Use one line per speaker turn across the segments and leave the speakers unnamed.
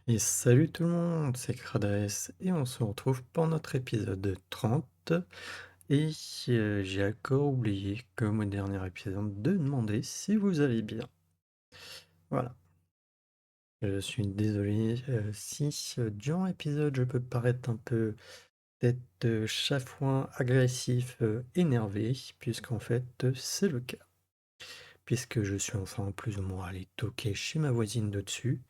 Et salut tout le monde, c'est Krades et on se retrouve pour notre épisode 30. Et j'ai encore oublié, comme au dernier épisode, de demander si vous allez bien. Voilà. Je suis désolé si durant l'épisode je peux paraître un peu peut-être chafouin, agressif, énervé, puisqu'en fait c'est le cas. Puisque je suis enfin plus ou moins allé toquer chez ma voisine de dessus.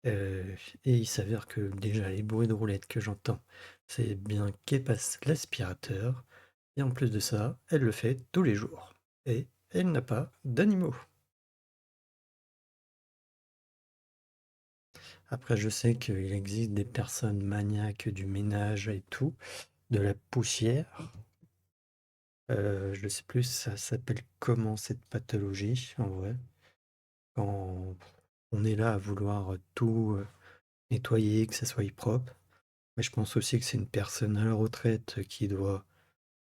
Heu et il s'avère que déjà les bruits de roulettes que j'entends, c'est bien qu'elle passe l'aspirateur et en plus de ça, elle le fait tous les jours et elle n'a pas d'animaux. Après je sais qu'il existe des personnes maniaques du ménage et tout, de la poussière, je sais plus ça s'appelle comment cette pathologie en vrai? Quand on est là à vouloir tout, nettoyer, que ça soit propre. Mais je pense aussi que c'est une personne à la retraite qui doit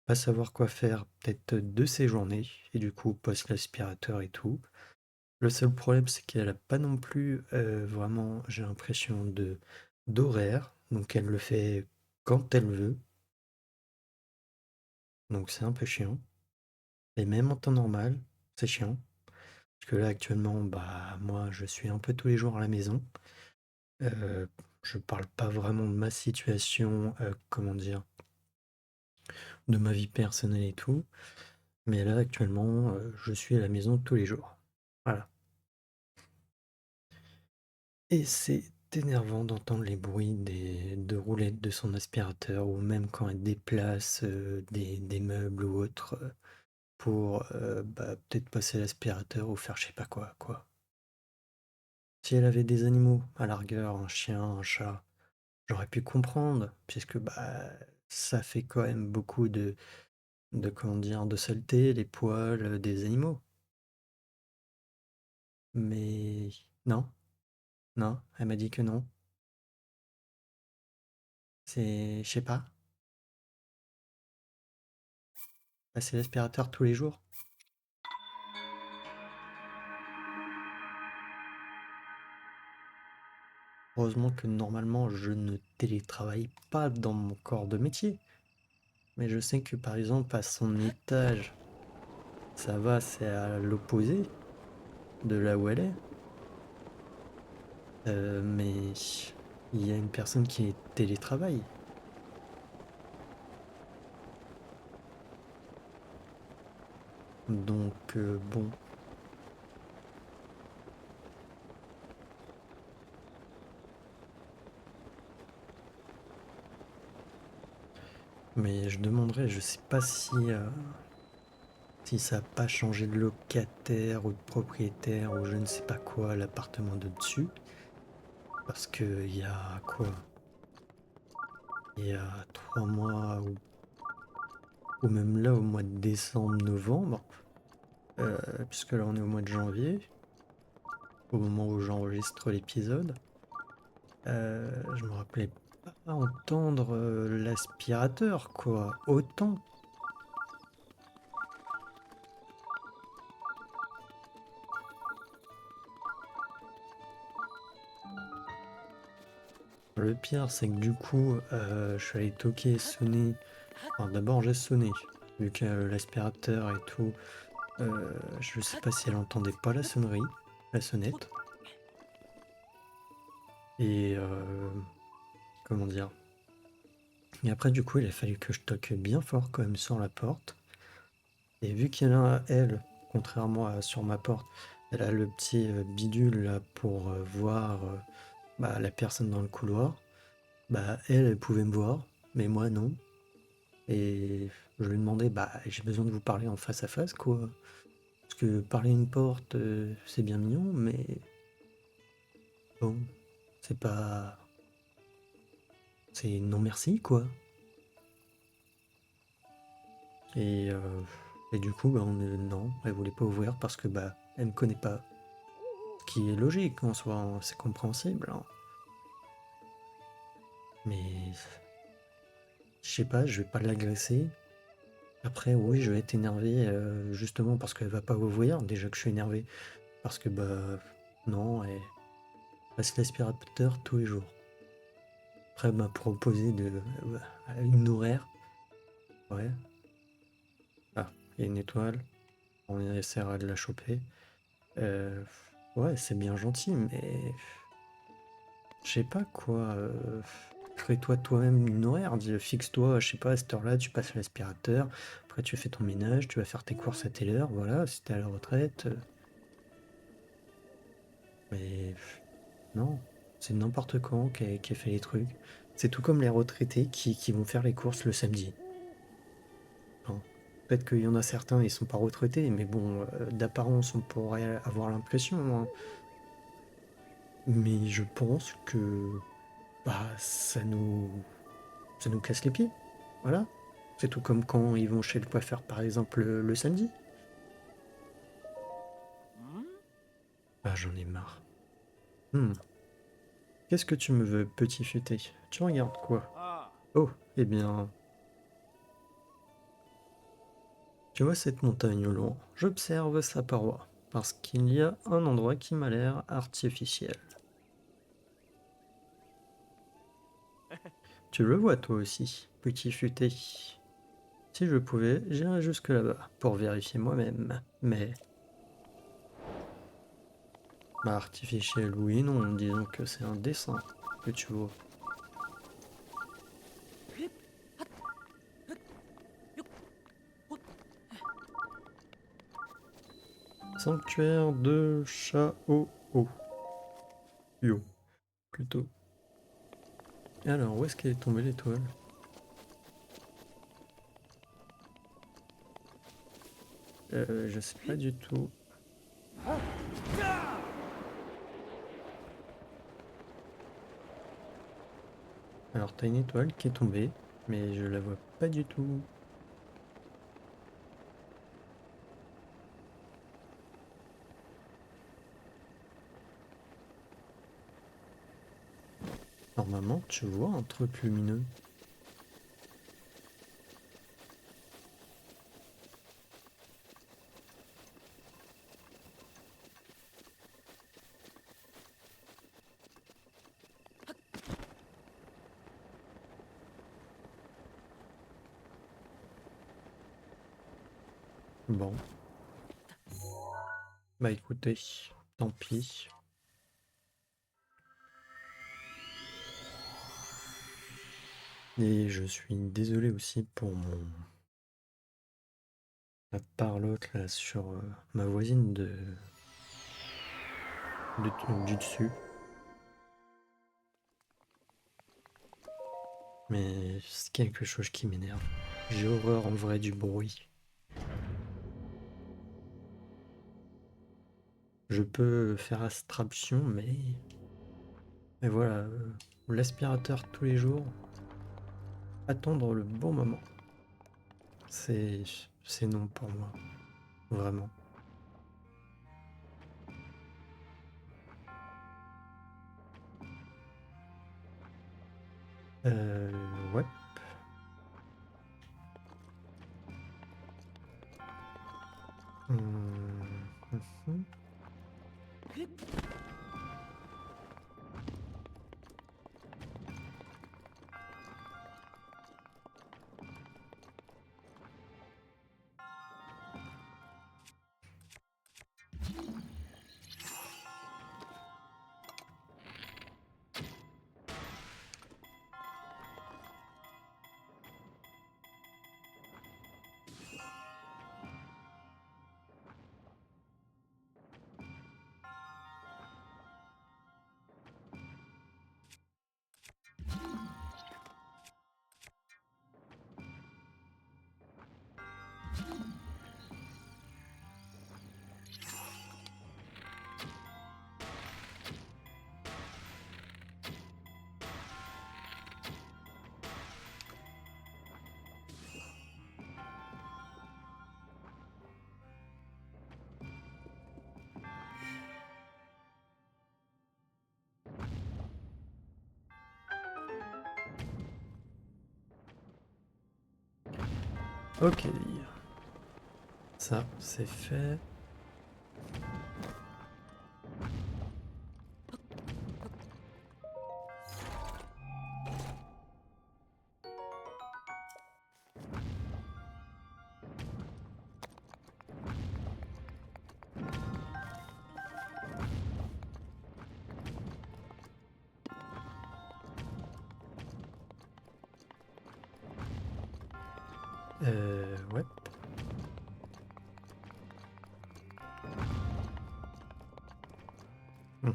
pas savoir quoi faire peut-être de ses journées et du coup passe l'aspirateur et tout. Le seul problème c'est qu'elle a pas non plus vraiment j'ai l'impression de d'horaire, donc elle le fait quand elle veut, donc c'est un peu chiant. Et même en temps normal, c'est chiant. Parce que là actuellement, bah moi je suis un peu tous les jours à la maison. Euh, je parle pas vraiment de ma situation, comment dire, de ma vie personnelle et tout. Mais là, actuellement, je suis à la maison tous les jours. Voilà. Et c'est énervant d'entendre les bruits de roulettes de son aspirateur ou même quand elle déplace des meubles ou autres pour bah, peut-être passer l'aspirateur ou faire je sais pas quoi, quoi. Si elle avait des animaux, à la rigueur, un chien, un chat, j'aurais pu comprendre, puisque bah ça fait quand même beaucoup de comment dire, de saleté, les poils des animaux. Mais non, non, elle m'a dit que non. C'est, je sais pas, passer l'aspirateur tous les jours. Heureusement que normalement je ne télétravaille pas dans mon corps de métier. Mais je sais que par exemple à son étage, ça va, c'est à l'opposé de là où elle est. Mais il y a une personne qui télétravaille. Donc bon. Mais je demanderais, je sais pas si ça n'a pas changé de locataire ou de propriétaire ou je ne sais pas quoi, l'appartement de dessus. Parce que il y a quoi? Il y a 3 mois ou même là au mois de décembre, novembre, puisque là on est au mois de janvier, au moment où j'enregistre l'épisode, je me rappelais pas entendre l'aspirateur, quoi, autant. Le pire, c'est que du coup, je suis allé toquer, sonner. Enfin, d'abord j'ai sonné, vu que l'aspirateur et tout, je sais pas si elle entendait pas la sonnerie, la sonnette. Et comment dire? Et après, du coup, il a fallu que je toque bien fort quand même sur la porte. Et vu qu'elle a, elle, contrairement à sur ma porte, elle a le petit bidule là pour voir bah, la personne dans le couloir, bah elle pouvait me voir, mais moi non. Et je lui demandais, bah j'ai besoin de vous parler en face à face, quoi. Parce que parler à une porte, c'est bien mignon, mais bon, c'est pas. C'est non merci, quoi. Et, euh, et du coup, bah, non, elle voulait pas ouvrir parce que bah elle me connaît pas. Ce qui est logique en soi, hein, c'est compréhensible, hein. Mais je sais pas, je vais pas l'agresser. Après, oui, je vais être énervé justement parce qu'elle va pas ouvrir. Déjà que je suis énervé parce que bah non, elle passe l'aspirateur tous les jours. Après, elle m'a proposé une horaire. Ouais. Ah, il y a une étoile. On essaiera de la choper. Ouais, c'est bien gentil, mais je sais pas quoi. Crée-toi toi-même une horaire. Fixe-toi, je sais pas, à cette heure-là, tu passes l'aspirateur. Après, tu fais ton ménage, tu vas faire tes courses à telle heure. Voilà, si t'es à la retraite. Mais non, c'est n'importe quand qui a fait les trucs. C'est tout comme les retraités qui vont faire les courses le samedi. Enfin, peut-être qu'il y en a certains, ils sont pas retraités, mais bon, d'apparence, on pourrait avoir l'impression, hein. Mais je pense que bah ça nous casse les pieds. Voilà. C'est tout comme quand ils vont chez le coiffeur, par exemple, le samedi. Ah, j'en ai marre. Hmm. Qu'est-ce que tu me veux, petit futé? Tu regardes quoi? Oh, eh bien, tu vois cette montagne au loin? J'observe sa paroi, parce qu'il y a un endroit qui m'a l'air artificiel. Tu le vois toi aussi, petit futé. Si je pouvais, j'irais jusque là-bas, pour vérifier moi-même. Mais, bah, artificiel, oui, non, disons que c'est un dessin que tu vois. Sanctuaire de Chao. Yo, plutôt. Et alors, où est-ce qu'elle est tombée l'étoile? Je sais pas du tout. Alors, t'as une étoile qui est tombée, mais je la vois pas du tout. Normalement, tu vois un truc lumineux. Bon, bah écoutez, tant pis. Et je suis désolé aussi pour la parlotte là sur ma voisine du dessus. Mais c'est quelque chose qui m'énerve. J'ai horreur en vrai du bruit. Je peux faire abstraction, mais voilà, l'aspirateur tous les jours, attendre le bon moment, c'est c'est non pour moi, vraiment. Ouais. Mhm. Ok, ça c'est fait. Ouais. Mmh.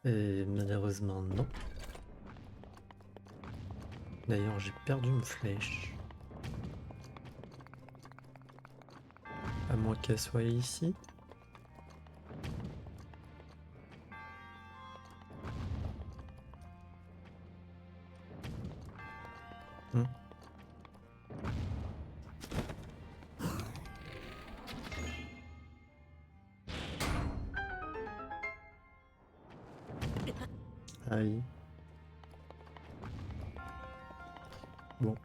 Et malheureusement non. D'ailleurs j'ai perdu une flèche. À moins qu'elle soit ici. Mmh. Aïe. Bon.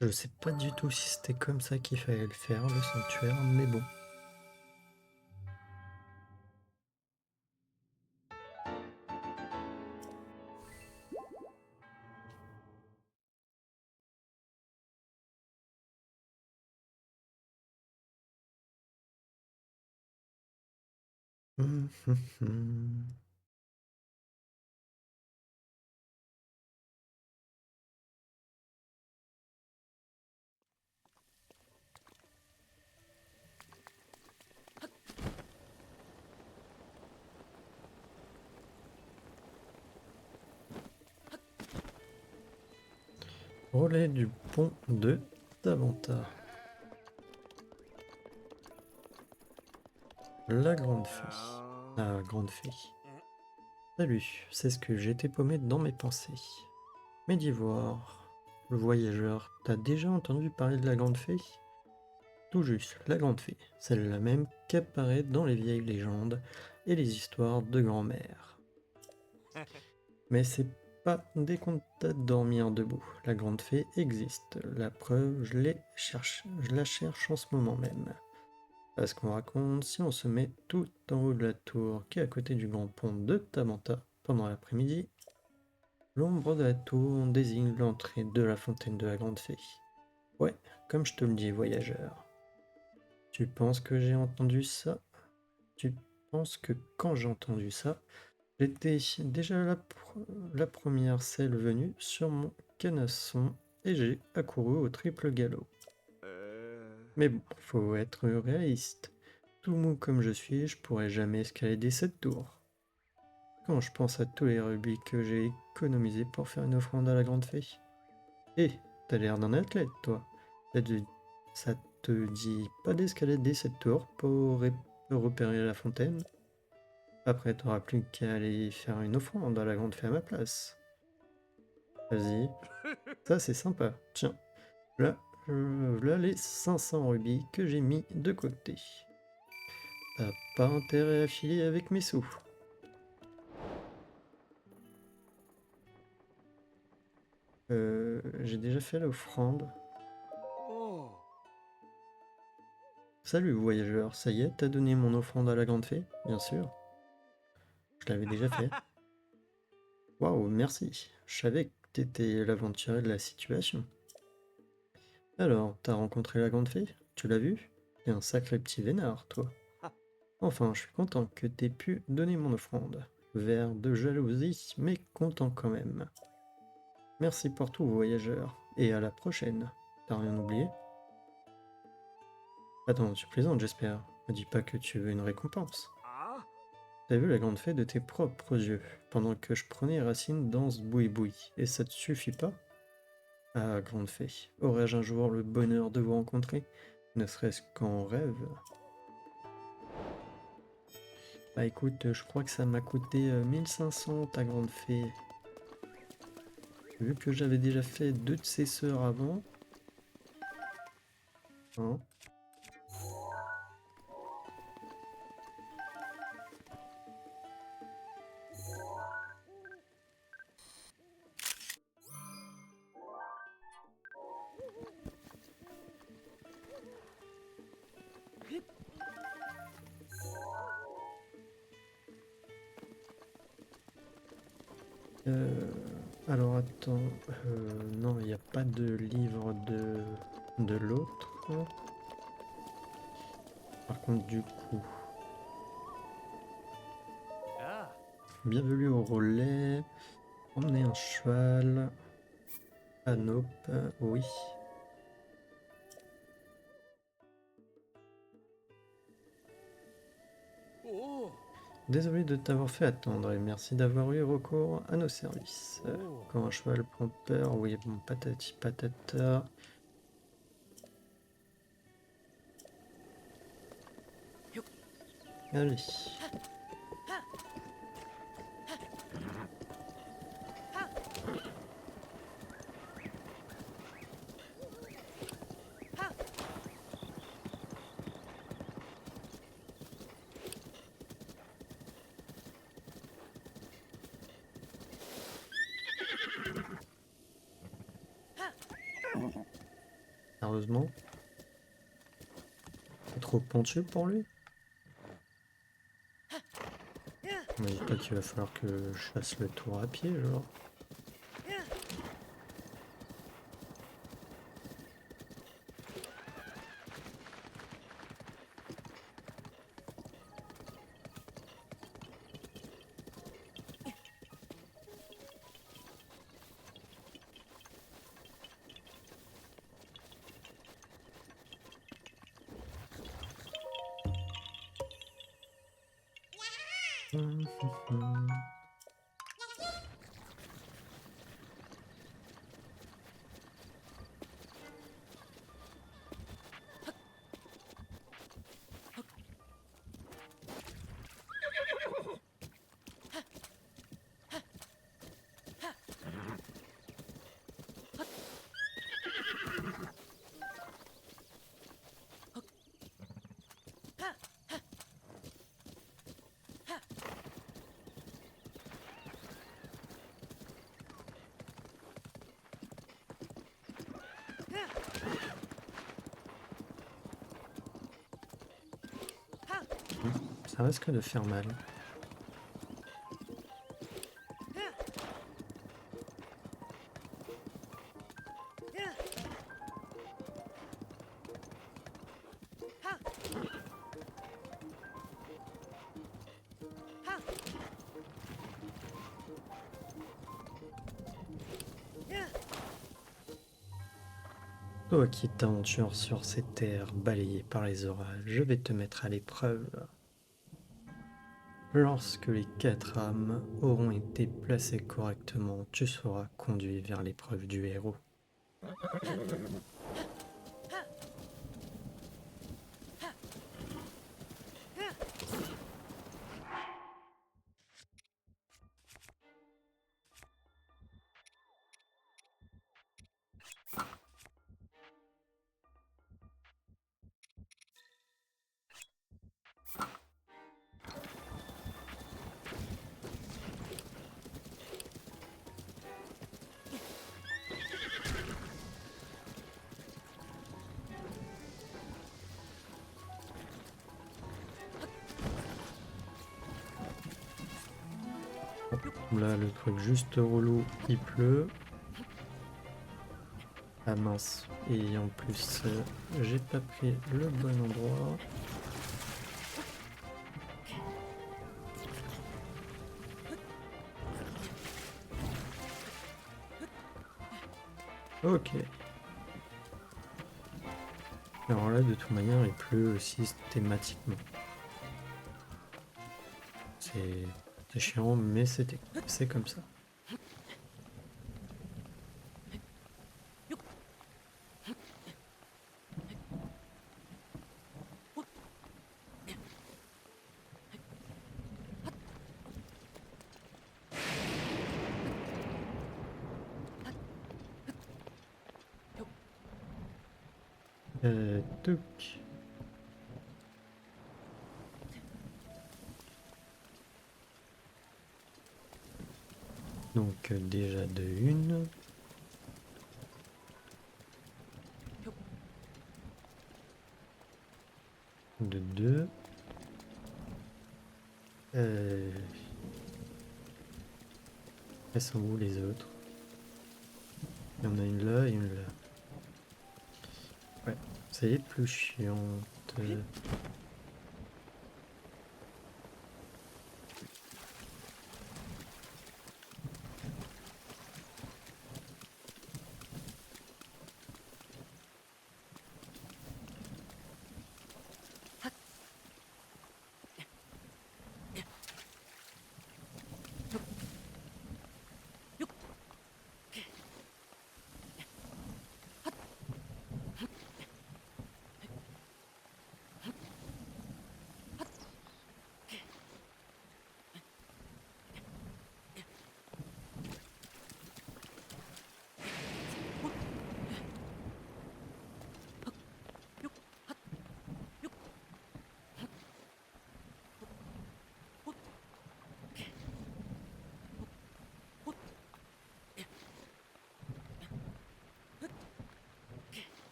Je sais pas du tout si c'était comme ça qu'il fallait le faire, le sanctuaire, mais bon. Hum, hum, hum. Relais du pont de Tabanta. La grande fée. La grande fée. Salut, c'est ce que j'étais paumé dans mes pensées. Mais d'Ivoire, le voyageur, t'as déjà entendu parler de la grande fée? Tout juste, la grande fée, celle-là même qu'apparaît dans les vieilles légendes et les histoires de grand-mère. Mais c'est pas des contes à dormir debout. La grande fée existe. La preuve, je la cherche en ce moment même. Parce qu'on raconte, si on se met tout en haut de la tour qui est à côté du grand pont de Tabanta pendant l'après-midi, l'ombre de la tour désigne l'entrée de la fontaine de la grande fée. Ouais, comme je te le dis, voyageur. Tu penses que j'ai entendu ça? Tu penses que quand j'ai entendu ça, j'étais déjà la première selle venue sur mon canasson et j'ai accouru au triple galop. Mais bon, faut être réaliste. Tout mou comme je suis, je pourrais jamais escalader cette tour. Quand je pense à tous les rubis que j'ai économisés pour faire une offrande à la grande fée. Eh, t'as l'air d'un athlète, toi. Ça te, ça te dit pas d'escalader cette tour pour repérer la fontaine? Après, t'auras plus qu'à aller faire une offrande à la grande fée à ma place. Vas-y, ça c'est sympa. Tiens, là, là les 500 rubis que j'ai mis de côté. T'as pas intérêt à filer avec mes sous. J'ai déjà fait l'offrande. Salut voyageur, ça y est, t'as donné mon offrande à la grande fée? Bien sûr, je l'avais déjà fait. Waouh, merci. Je savais que t'étais l'aventurier de la situation. Alors, t'as rencontré la grande fée? Tu l'as vue? T'es un sacré petit vénard, toi. Enfin, je suis content que t'aies pu donner mon offrande. Vert de jalousie, mais content quand même. Merci pour tout, voyageur, et à la prochaine. T'as rien oublié? Attends, tu plaisantes, j'espère. Me dis pas que tu veux une récompense. T'as vu la grande fée de tes propres yeux, pendant que je prenais racine dans ce boui-boui, et ça te suffit pas? Ah, grande fée, aurais-je un jour le bonheur de vous rencontrer, ne serait-ce qu'en rêve? Bah écoute, je crois que ça m'a coûté 1500 ta grande fée. Vu que j'avais déjà fait deux de ses sœurs avant, hein. Euh, alors attends, non, il n'y a pas de livre de l'autre. Par contre, du coup,
Ah,
bienvenue au relais. Emmener un cheval. Ah, nope, oui.
oh,
Désolé de t'avoir fait attendre et merci d'avoir eu recours à nos services.
oh.
Quand un cheval prend peur, oui, bon, patati patata. Allez. Sérieusement? C'est trop pointu pour lui? On m'a dit pas qu'il va falloir que je fasse le tour à pied, genre. Hum, hum, hum. Ça risque de faire mal. Toi qui t'aventures sur ces terres balayées par les orages, je vais te mettre à l'épreuve. Lorsque les 4 âmes auront été placées correctement, tu seras conduit vers l'épreuve du héros. Là, le truc juste relou, il pleut. Ah mince. Et en plus, j'ai pas pris le bon endroit. Ok. Alors là, de toute manière, il pleut systématiquement. C'est chiant, mais c'est comme ça. Touc. Donc déjà de une. De deux. Euh, Elles sont où les autres? Il y en a une là et une là. Ouais, c'est les plus chiantes.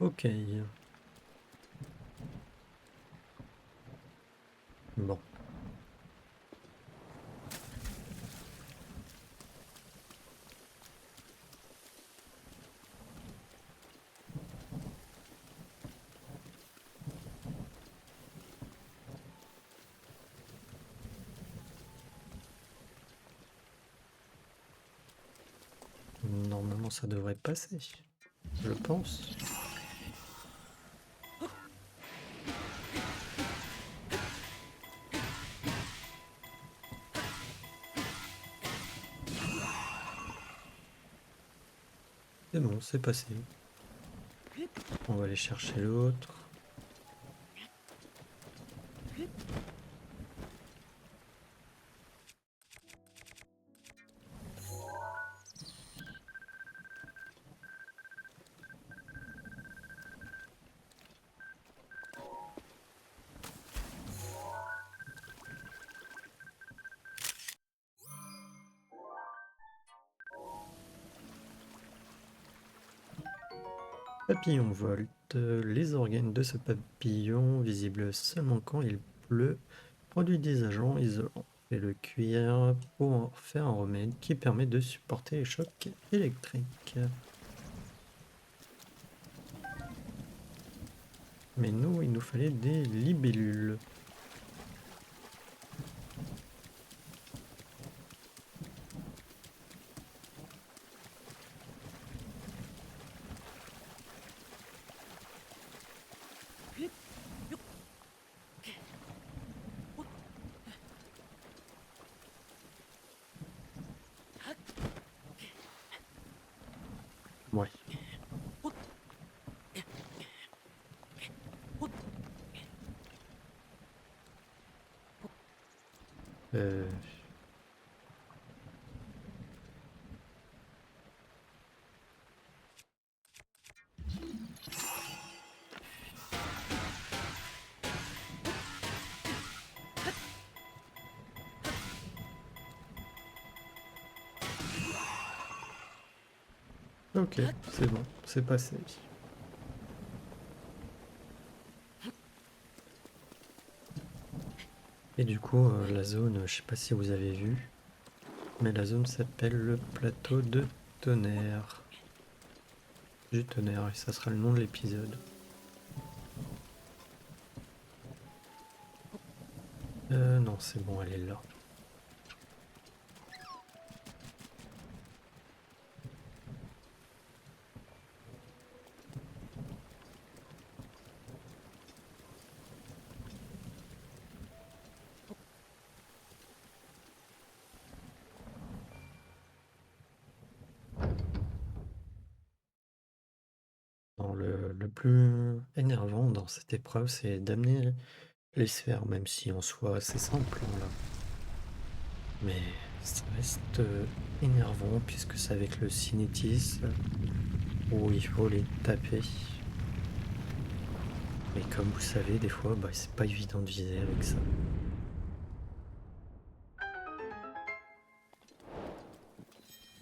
Ok. Bon. Normalement, ça devrait passer. Je pense. C'est bon, c'est passé. On va aller chercher l'autre. Papillon volte. Les organes de ce papillon, visibles seulement quand il pleut, produit des agents isolants. Et le cuir pour en faire un remède qui permet de supporter les chocs électriques. Mais nous, il nous fallait des libellules. Ouais. Euh, ok, c'est bon, c'est passé. Et du coup, la zone, je sais pas si vous avez vu, mais la zone s'appelle le plateau de tonnerre. Du tonnerre, et ça sera le nom de l'épisode. Non, c'est bon, elle est là. Non, le plus énervant dans cette épreuve, c'est d'amener les sphères, même si en soi c'est simple, hein, là. Mais ça reste énervant puisque c'est avec le cinétis où il faut les taper. Et comme vous savez, des fois, bah, c'est pas évident de viser avec ça.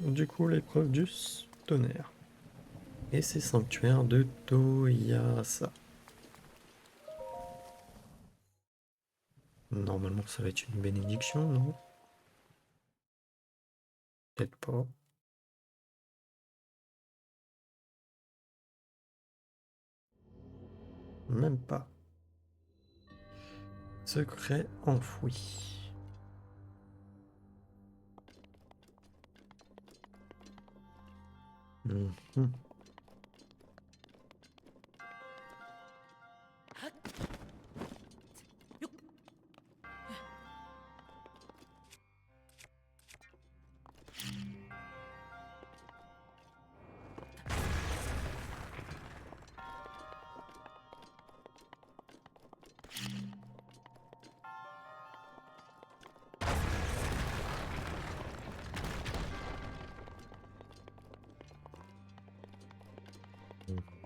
Du coup, l'épreuve du tonnerre. Et c'est sanctuaire de Toyasa. Normalement, ça va être une bénédiction, non? Peut-être pas. Même pas. Secret enfoui. Mhm.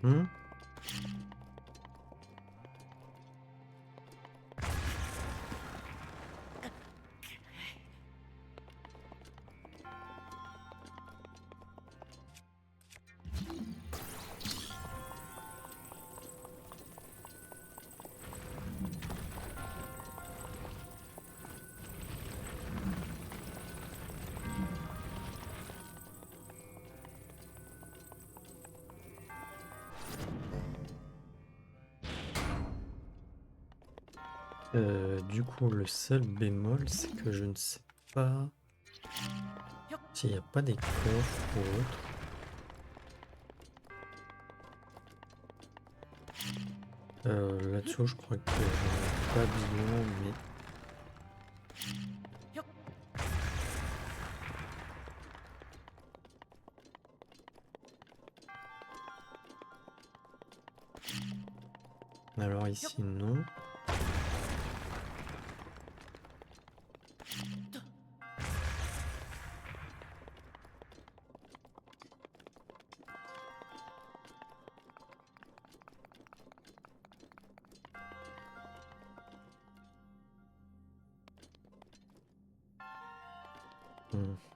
Mhm. Du coup, le seul bémol, c'est que je ne sais pas s'il n'y a pas des coffres ou autre. Là-dessous, je crois que j'en ai pas besoin, mais alors ici, non.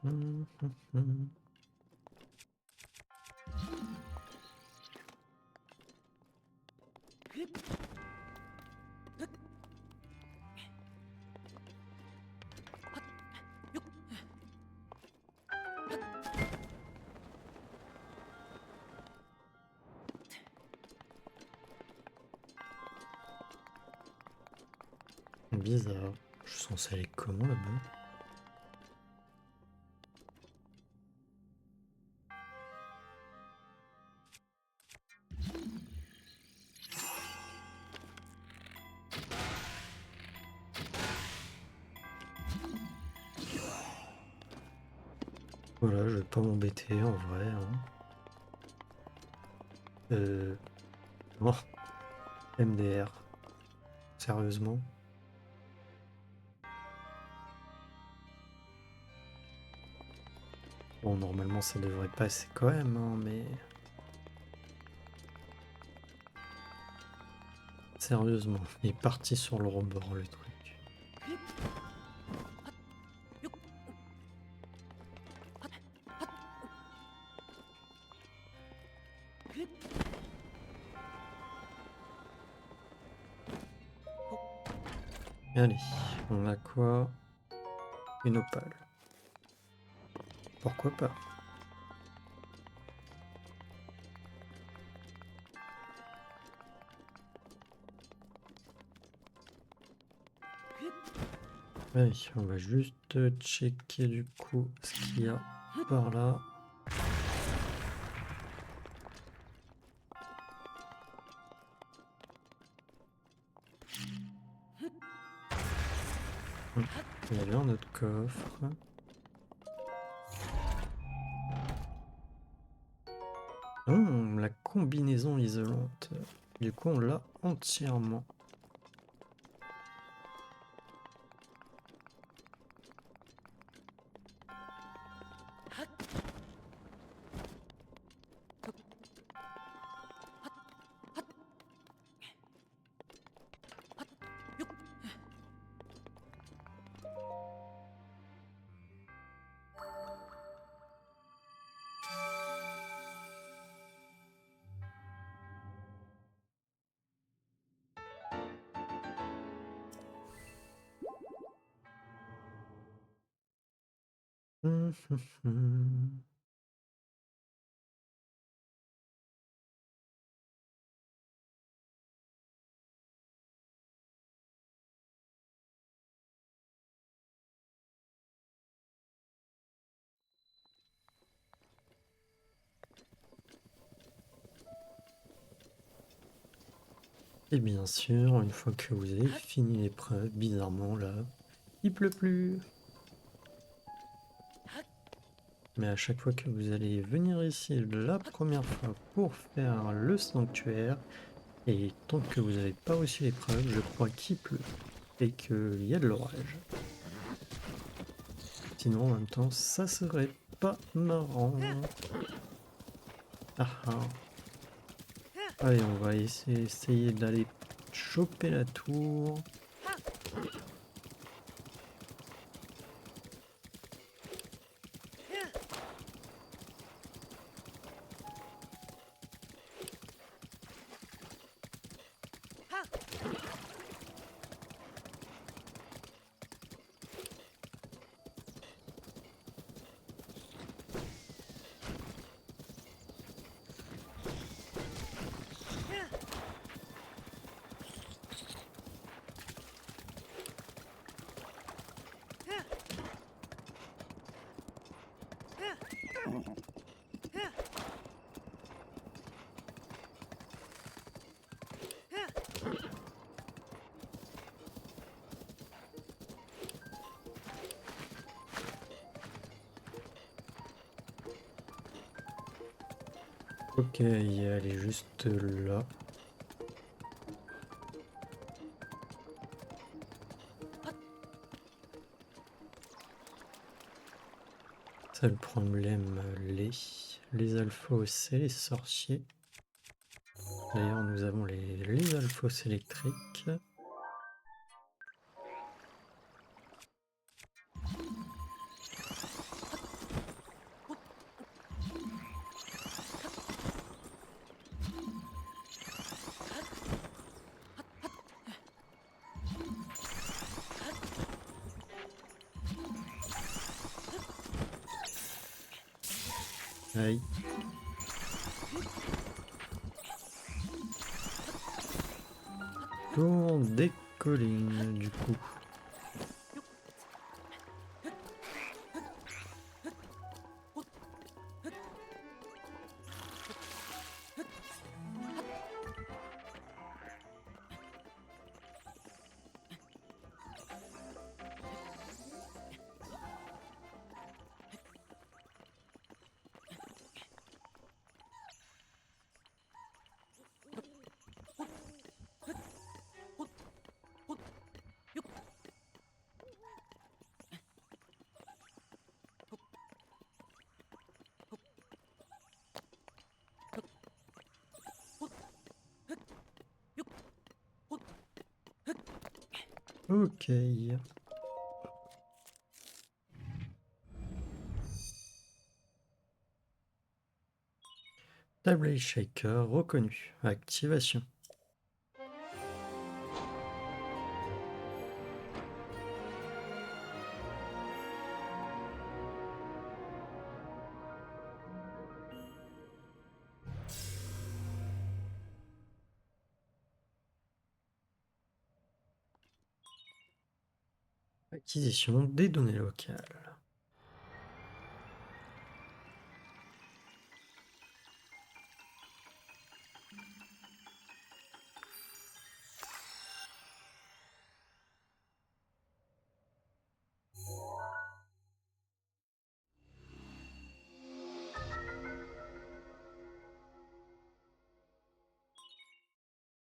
Mhm, mhm. Bizarre. Je suis censé aller comment là-bas? Voilà, je vais pas m'embêter en vrai, hein. Oh, MDR. Sérieusement? Bon, normalement, ça devrait passer quand même, hein, mais... Sérieusement, il est parti sur le rebord, le truc. Allez, on a quoi? Une opale. Pourquoi pas? Allez, on va juste checker du coup ce qu'il y a par là. Il y a bien notre coffre. La combinaison isolante. Du coup, on l'a entièrement. Hum, hum, hum. Et bien sûr, une fois que vous avez fini l'épreuve, bizarrement là, il pleut plus. Mais à chaque fois que vous allez venir ici la première fois pour faire le sanctuaire, et tant que vous n'avez pas reçu l'épreuve, je crois qu'il pleut et qu'il y a de l'orage. Sinon, en même temps, ça serait pas marrant. Ah ah. Allez, on va essayer d'aller choper la tour. Ok, elle est juste là. Ça le problème, les alphos et les sorciers. D'ailleurs, nous avons les alphos électriques. Aïe. Tour des collines, du coup. Ok. Table shaker reconnu. Activation. Acquisition des données locales.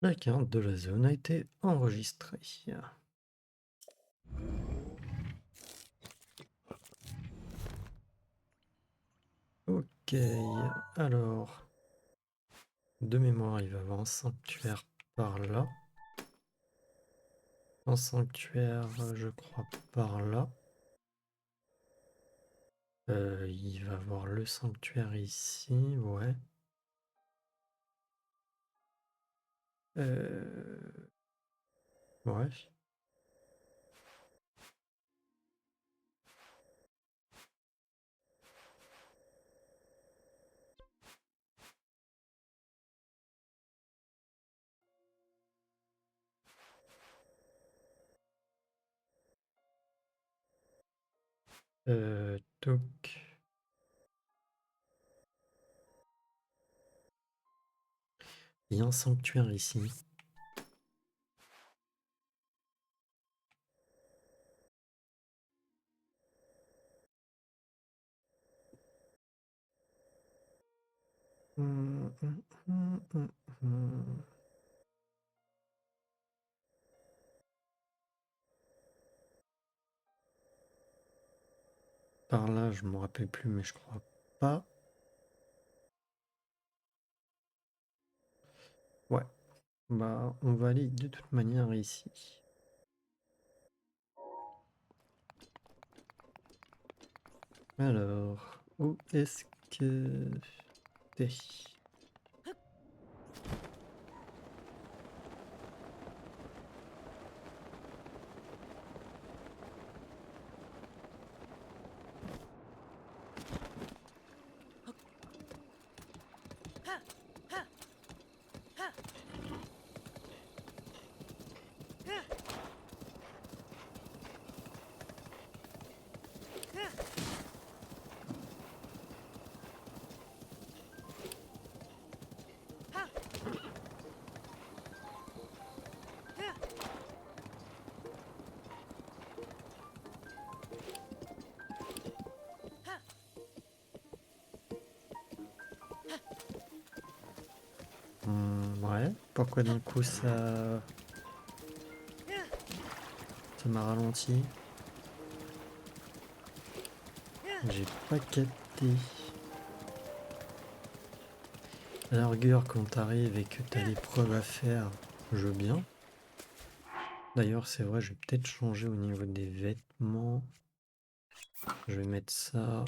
La carte de la zone a été enregistrée. Ok, alors, de mémoire, il va y avoir un sanctuaire par là. Un sanctuaire, je crois, par là. Il va avoir le sanctuaire ici, ouais. Ouais. Toc. Il y a un sanctuaire ici. Hum, hum, hum, hum, hum. Par là, je me rappelle plus, mais je crois pas. Ouais. Bah, on va aller de toute manière ici. Alors, où est-ce que t'es? Ouais. Pourquoi d'un coup ça m'a ralenti? J'ai pas capté. À la rigueur, quand t'arrives et que t'as l'épreuve à faire, je veux bien. D'ailleurs, c'est vrai, je vais peut-être changer au niveau des vêtements. Je vais mettre ça,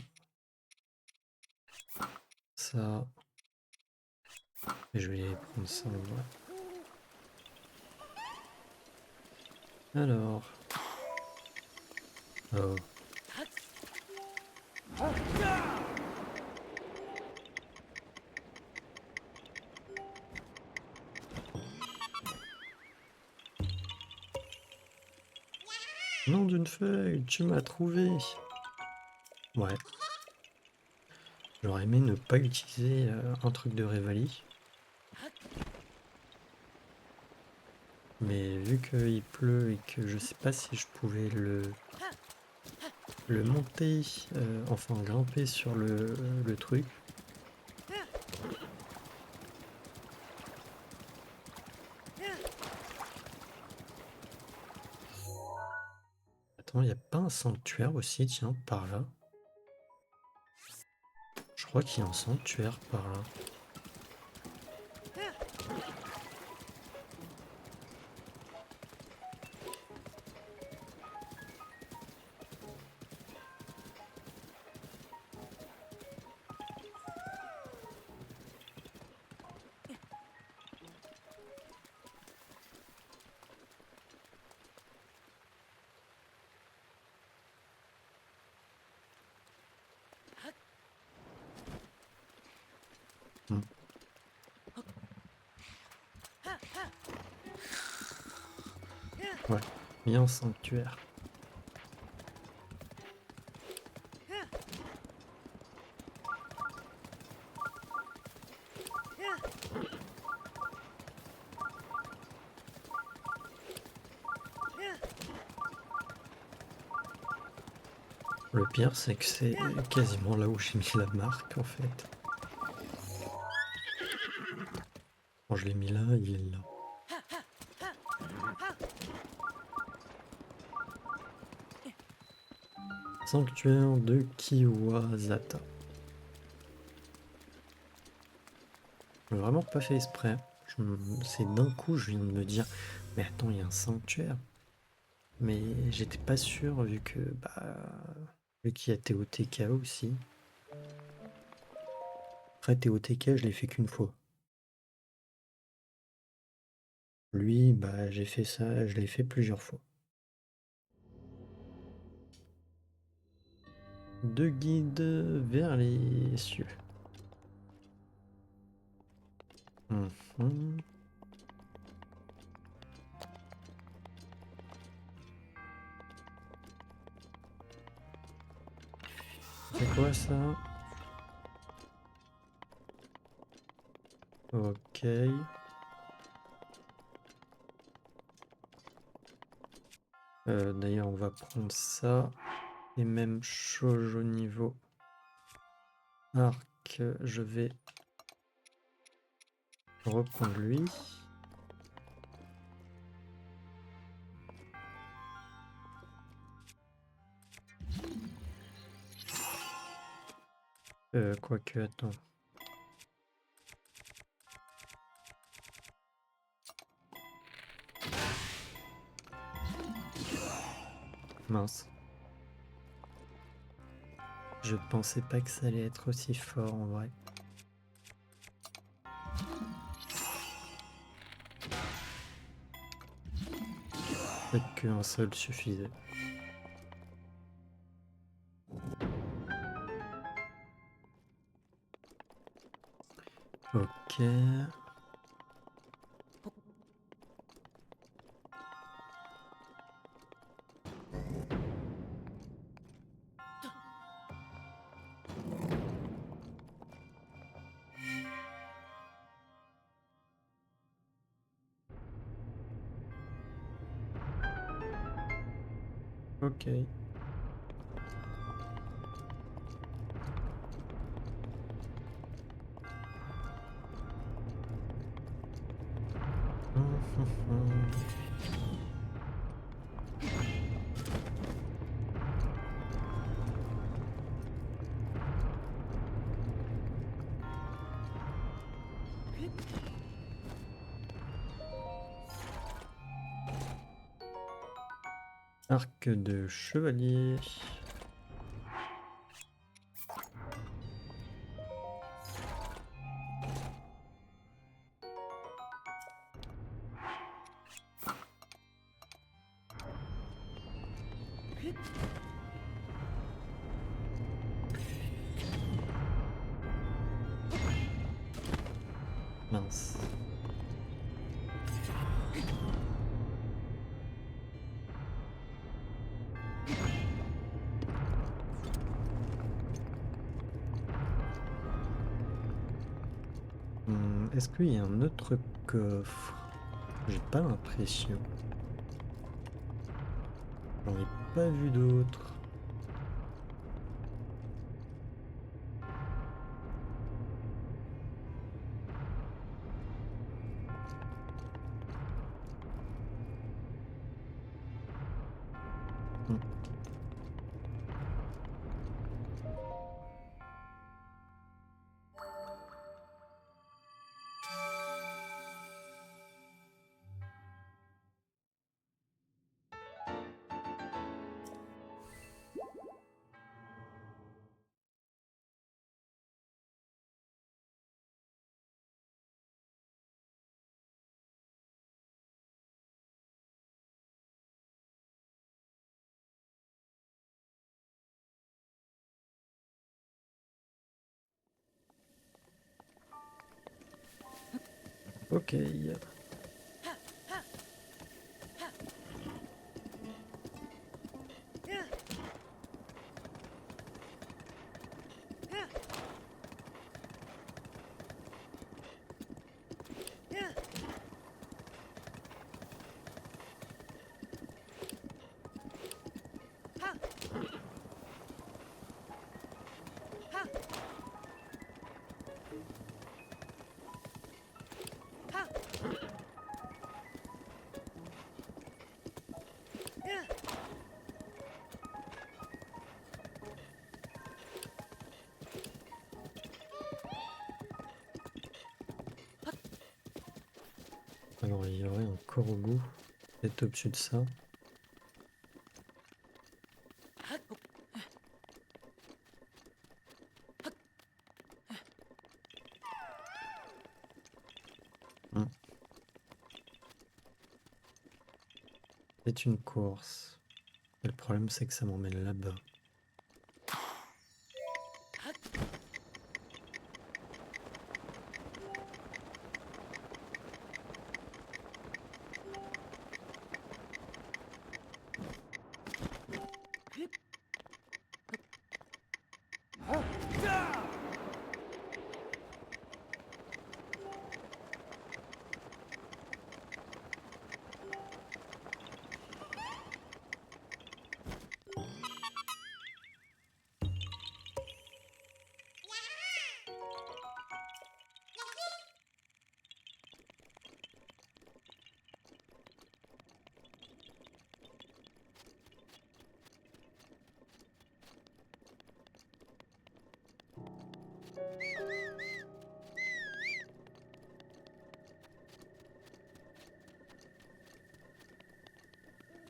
ça, et je vais prendre ça en vrai. Alors. Oh. Nom d'une feuille, tu m'as trouvé. Ouais. J'aurais aimé ne pas utiliser un truc de Revali. Mais vu qu'il pleut et que je sais pas si je pouvais le monter, enfin grimper sur le truc. Attends, il n'y a pas un sanctuaire aussi, tiens, par là. Je crois qu'il y a un sanctuaire par là. Hmm. Ouais, il y a un sanctuaire. Le pire, c'est que c'est quasiment là où j'ai mis la marque, en fait. Quand je l'ai mis là, il est là. Sanctuaire de Kiwazata. J'ai vraiment pas fait exprès. C'est d'un coup, je viens de me dire, mais attends, il y a un sanctuaire. Mais j'étais pas sûr vu que, vu qu'il y a TOTK aussi. Après, TOTK, je l'ai fait qu'une fois. Lui, j'ai fait ça, je l'ai fait plusieurs fois. Deux guides vers les cieux. Mhm. C'est quoi ça? Ok. D'ailleurs, on va prendre ça. Et même chose au niveau arc, je vais reprendre lui. Quoique, attends. Mince. Je pensais pas que ça allait être aussi fort en vrai. Peut-être qu'un seul suffisait. Ok. Ok. Arc de chevalier. Mince. Est-ce qu'il y a un autre coffre? J'ai pas l'impression. J'en ai pas vu d'autres. Hmm. Ok. Alors il y aurait un Korogu peut-être au-dessus de ça. Hmm. C'est une course. Et le problème c'est que ça m'emmène là-bas.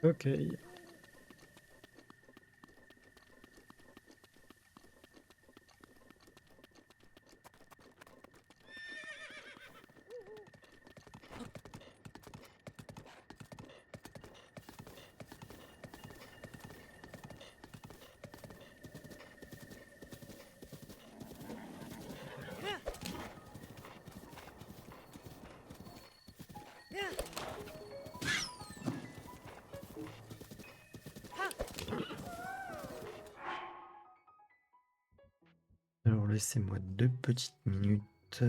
Ok. Alors laissez-moi 2 petites minutes.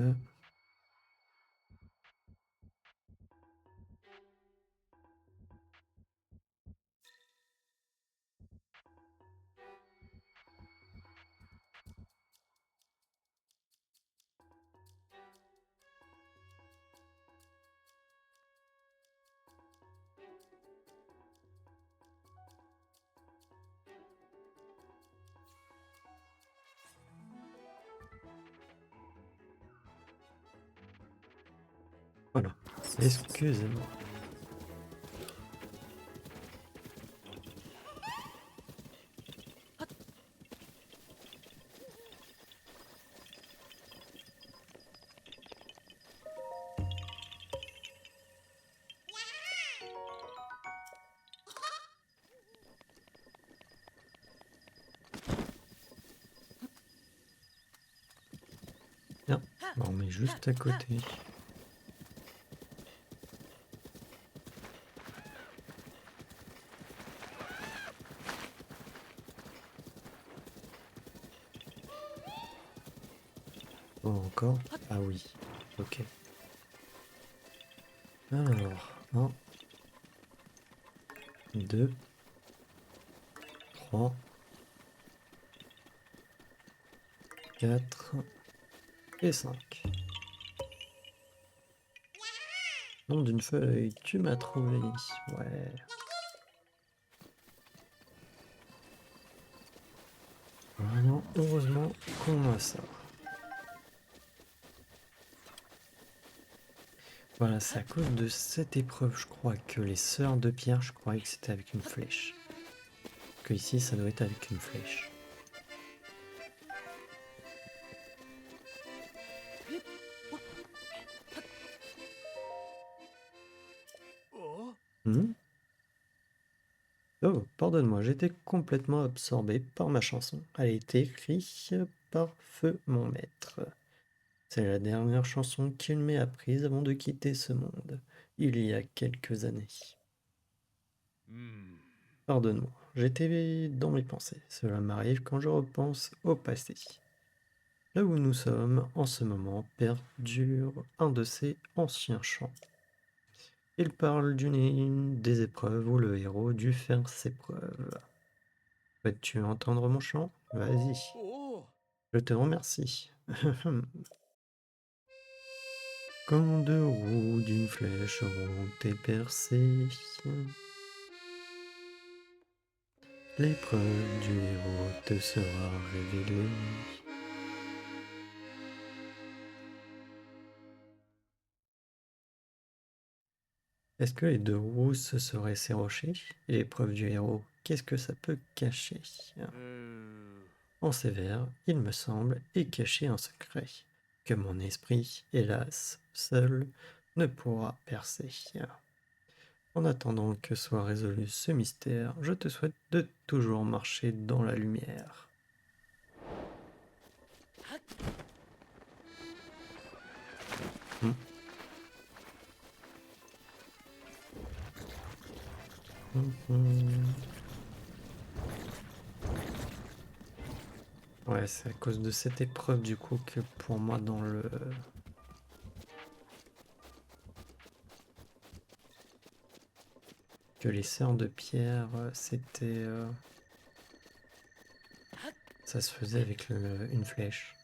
Voilà. Excusez-moi. Bien. Bon, on met juste à côté. Bon, encore. Ah oui. Ok. Alors, 1, 2, 3, 4 et 5. Nom d'une feuille, tu m'as trouvé. Ouais. Vraiment, heureusement qu'on a ça. Voilà, c'est à cause de cette épreuve, je crois, que les sœurs de pierre, je croyais que c'était avec une flèche. Que ici, ça doit être avec une flèche.
Oh.
Hmm. Oh, pardonne-moi, j'étais complètement absorbé par ma chanson. Elle a été écrite par Feu, mon maître. C'est la dernière chanson qu'il m'ait apprise avant de quitter ce monde, il y a quelques années.
Hmm.
Pardonne-moi, j'étais dans mes pensées. Cela m'arrive quand je repense au passé. Là où nous sommes, en ce moment, perdure un de ces anciens chants. Il parle d'une des épreuves où le héros dut faire ses preuves. Peux-tu entendre mon chant? Vas-y.
Oh.
Je te remercie. Quand 2 roues d'une flèche auront été percées, l'épreuve du héros te sera révélée. Est-ce que les 2 roues ce seraient ces rochers? Et l'épreuve du héros, qu'est-ce que ça peut cacher? En ces vers, il me semble, est caché un secret que mon esprit, hélas, seul, ne pourra percer. En attendant que soit résolu ce mystère, je te souhaite de toujours marcher dans la lumière. Hmm. Mhm. Ouais, c'est à cause de cette épreuve du coup que pour moi dans le... que les sœurs de pierre, c'était... ça se faisait avec une flèche.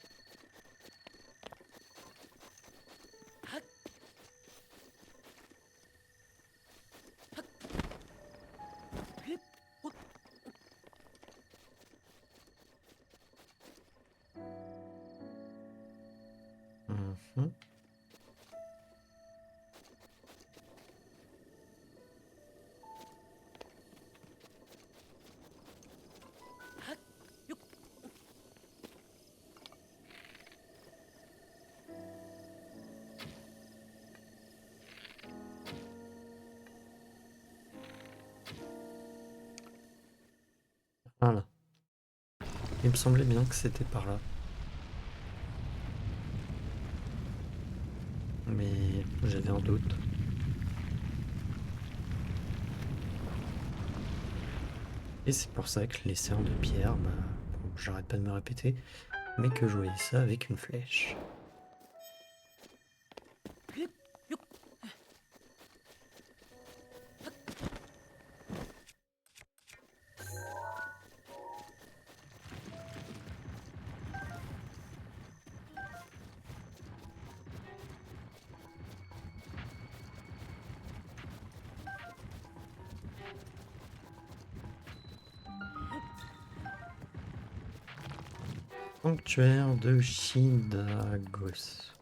Mhm. Il me semblait bien que c'était par là. Mais j'avais un doute. Et c'est pour ça que les sœurs de pierre, bah, bon, j'arrête pas de me répéter, mais que je voyais ça avec une flèche. Sanctuaire de Shidagos.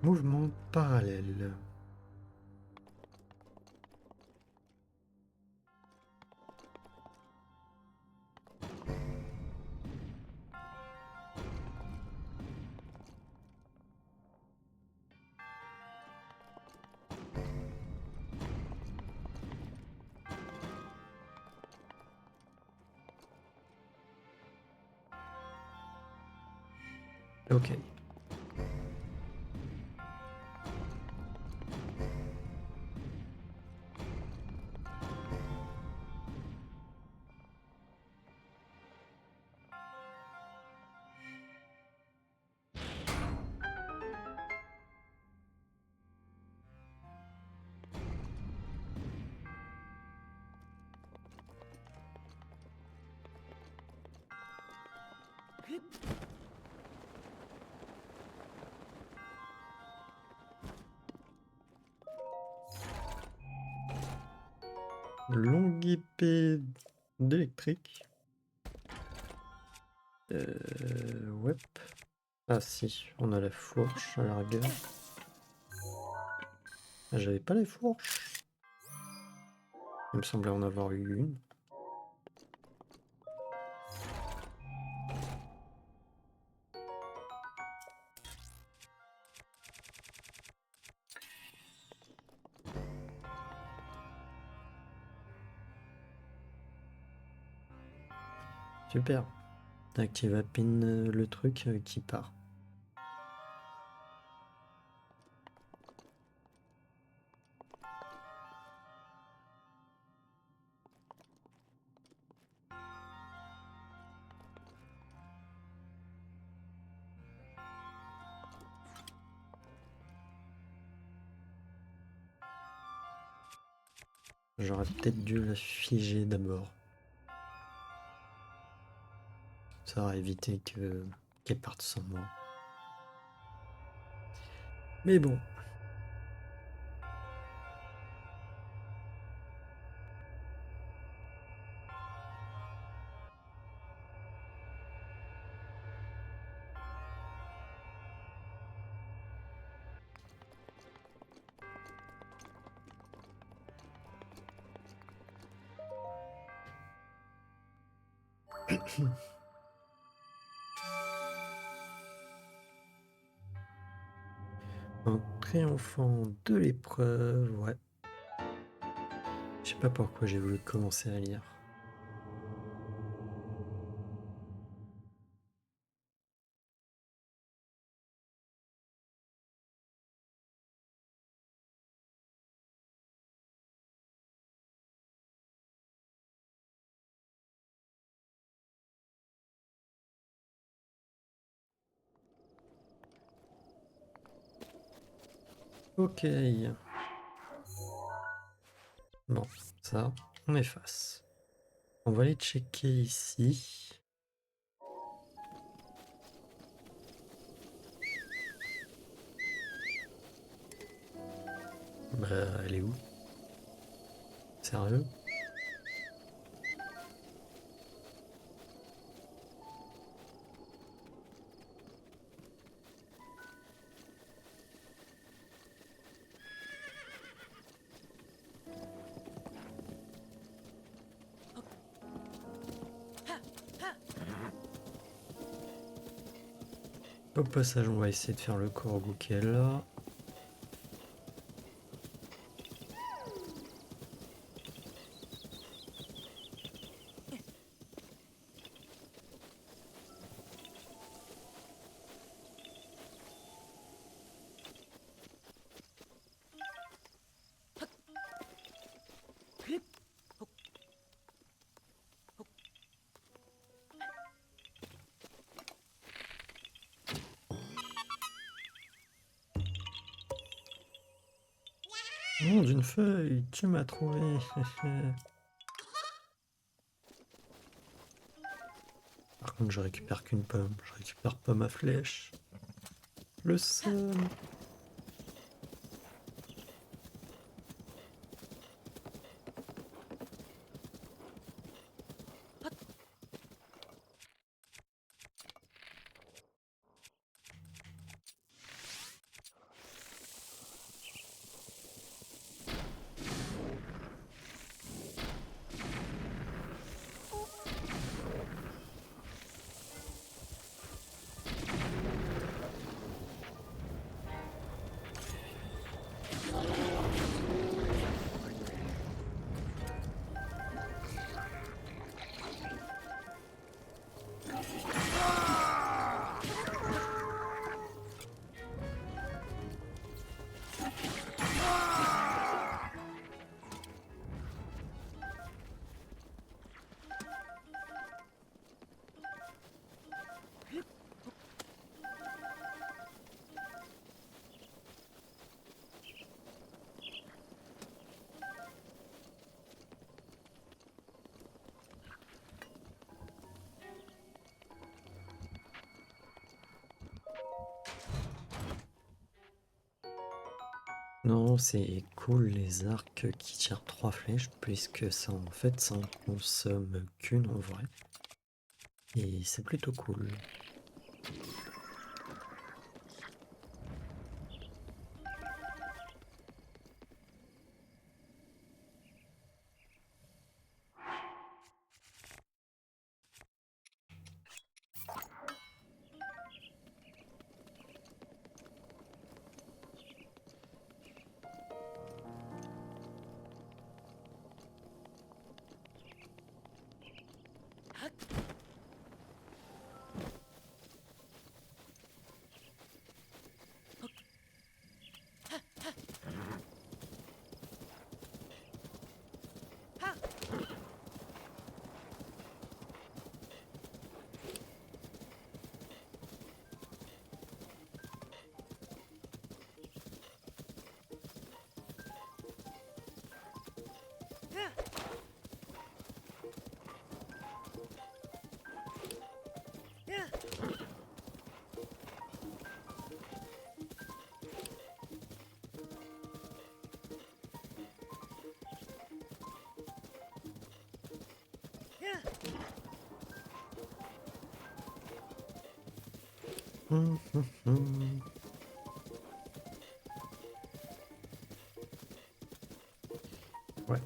Mouvement parallèle. Ok. Longue épée d'électrique. Ouais. Ah si, on a la fourche à la rigueur. Ah, j'avais pas la fourche. Il me semblait en avoir eu une. Super. Active à pin le truc qui part. J'aurais peut-être dû la figer d'abord. Ça aurait évité qu'elle parte sans moi. Mais bon. Un triomphant de l'épreuve, ouais. Je sais pas pourquoi j'ai voulu commencer à lire. Ok. Bon, ça, on efface. On va aller checker ici. Bah, elle est où? Sérieux? Au passage, on va essayer de faire le corbeau qui est là. Non, d'une feuille, tu m'as trouvé. Par contre, je récupère qu'une pomme. Je récupère pas ma flèche. Le seum. Non, c'est cool les arcs qui tirent 3 flèches, puisque ça en fait ça en consomme qu'une en vrai. Et c'est plutôt cool. Hum, hum, hum. Ouais.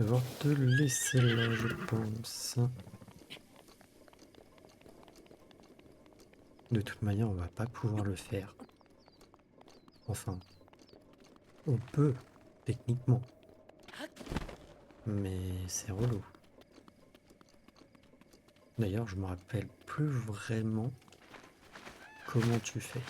Devoir te laisser là, je pense. De toute manière, on va pas pouvoir le faire. Enfin, on peut, techniquement. Mais c'est relou. D'ailleurs, je me rappelle plus vraiment comment tu fais.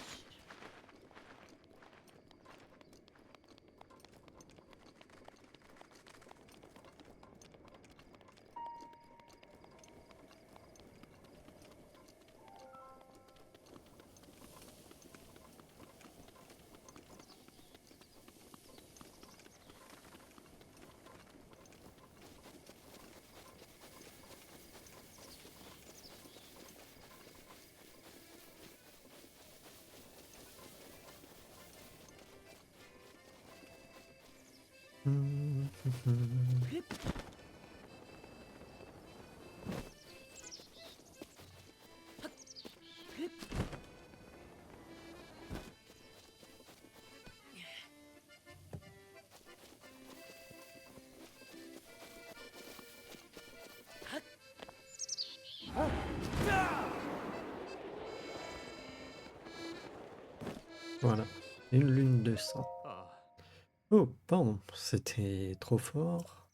Voilà, une lune de sang.
Ah.
Oh, pardon, c'était trop fort.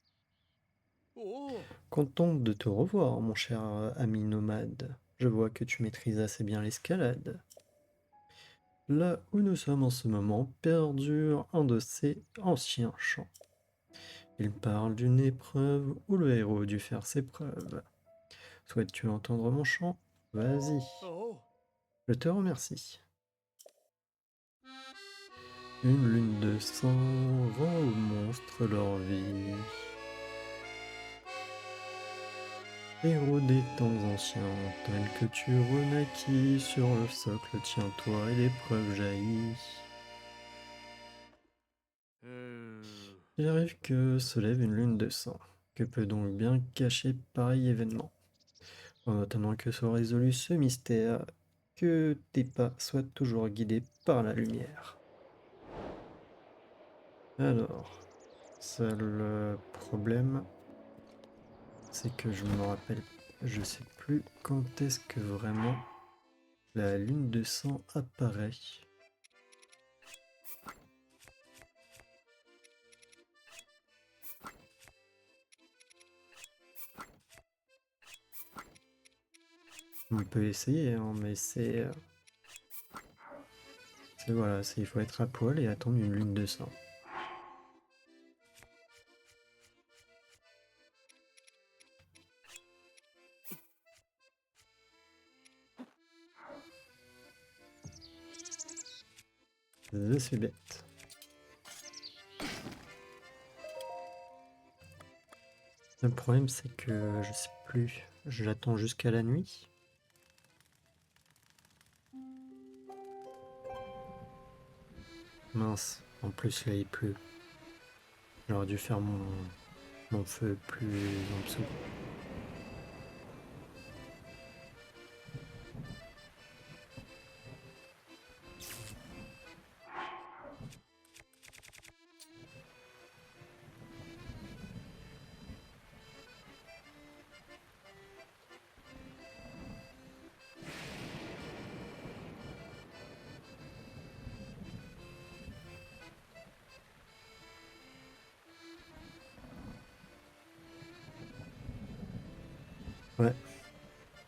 Oh.
Content de te revoir, mon cher ami nomade. Je vois que tu maîtrises assez bien l'escalade. Là où nous sommes en ce moment perdure un de ces anciens chants. Il parle d'une épreuve où le héros dut faire ses preuves. Souhaites-tu entendre mon chant? Vas-y,
Oh.
je te remercie. Une lune de sang rend aux monstres leur vie. Héros des temps anciens, tel que tu renaquis, sur le socle tiens-toi et l'épreuve jaillit. Il arrive que se lève une lune de sang. Que peut donc bien cacher pareil événement? En attendant que soit résolu ce mystère, que tes pas soient toujours guidés par la lumière. Alors, seul problème, c'est que je me rappelle, je sais plus quand est-ce que vraiment la lune de sang apparaît. On peut essayer, hein, mais voilà, il faut être à poil et attendre une lune de sang. Je suis bête. Le problème, c'est que je sais plus. J'attends jusqu'à la nuit. Mince, en plus là il pleut. J'aurais dû faire mon feu plus en dessous. Ouais,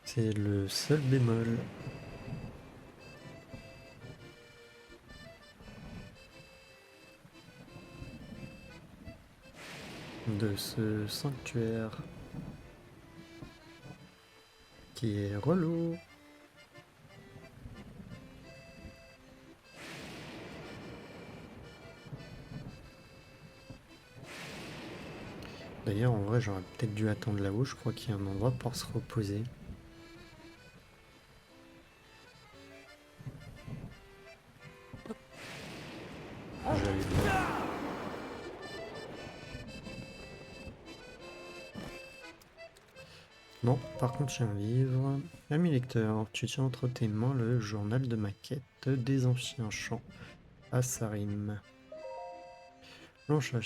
c'est le seul bémol. De ce sanctuaire qui est relou. D'ailleurs, en vrai, j'aurais peut-être dû attendre là-haut. Je crois qu'il y a un endroit pour se reposer. J'avais pas. Non, par contre, j'ai un livre. Ami lecteur, tu tiens entre tes mains le journal de ma quête des anciens champs à Sarim. L'ancien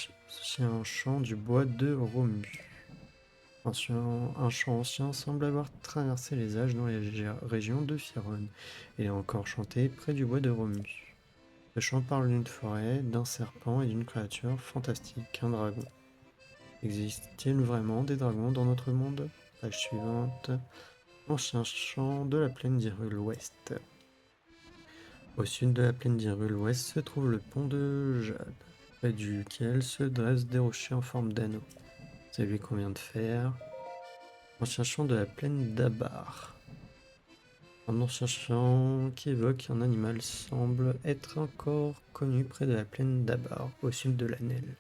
champ du bois de Romu. Un champ ancien semble avoir traversé les âges dans les régions de Firon. Il est encore chanté près du bois de Romu. Le chant parle d'une forêt, d'un serpent et d'une créature fantastique, un dragon. Existe-t-il vraiment des dragons dans notre monde? Page suivante. Ancien champ de la plaine d'Hyrule Ouest. Au sud de la plaine d'Hyrule Ouest se trouve le pont de Jade, près duquel se dressent des rochers en forme d'anneau. C'est lui qu'on vient de faire. Ancien champ de la plaine d'Abar. Un ancien champ qui évoque un animal semble être encore connu près de la plaine d'Abar, au sud de l'Anel.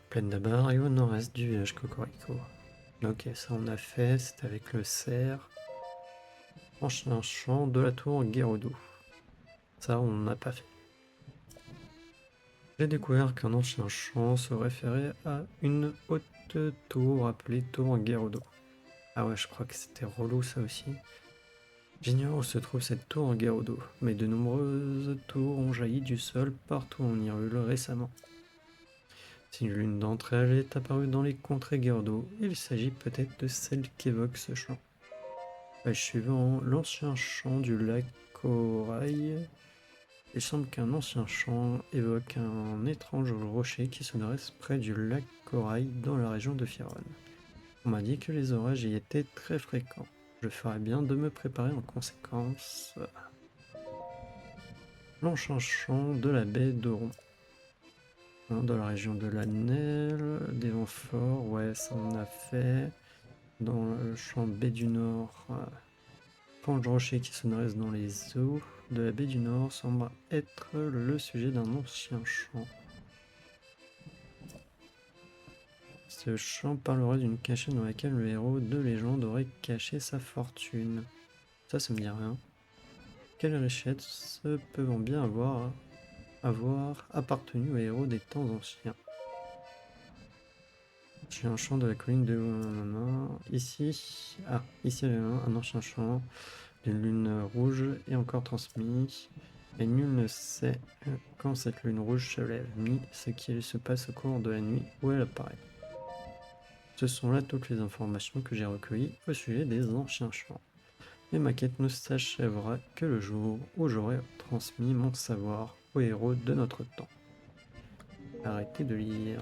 Plaine d'Abar et au nord-est du village Cocorico. Ok, ça on a fait, c'était avec le cerf. Ancien champ de la tour Gerudo. Ça on n'a pas fait. J'ai découvert qu'un ancien champ se référait à une haute tour appelée tour Gerudo. Ah ouais, je crois que c'était relou ça aussi. J'ignore où se trouve cette tour en Gerudo, mais de nombreuses tours ont jailli du sol partout en Hyrule récemment. Si l'une d'entre elles est apparue dans les contrées Gerudo, il s'agit peut-être de celle qu'évoque ce chant. Page suivant, l'ancien champ du lac Korail Il semble qu'un ancien chant évoque un étrange rocher qui se dresse près du lac Corail dans la région de Firon. On m'a dit que les orages y étaient très fréquents. Je ferais bien de me préparer en conséquence. L'ancien chant de la baie d'Oron. Dans la région de la Nelle, des vents forts, ouais, ça on a fait. Dans le champ baie du Nord, pan de rocher qui se dresse dans les eaux de la baie du Nord semble être le sujet d'un ancien chant. Ce chant parlerait d'une cachette dans laquelle le héros de légende aurait caché sa fortune. Ça me dit rien. Quelle richesse peuvent bien avoir appartenu au héros des temps anciens. J'ai un chant de la colline de... Ici, ici un ancien chant d'une lune rouge est encore transmis. Et nul ne sait quand cette lune rouge se lève, ni ce qu'il se passe au cours de la nuit où elle apparaît. Ce sont là toutes les informations que j'ai recueillies au sujet des anciens chants. Mais ma quête ne s'achèvera que le jour où j'aurai transmis mon savoir aux héros de notre temps. Arrêtez de lire.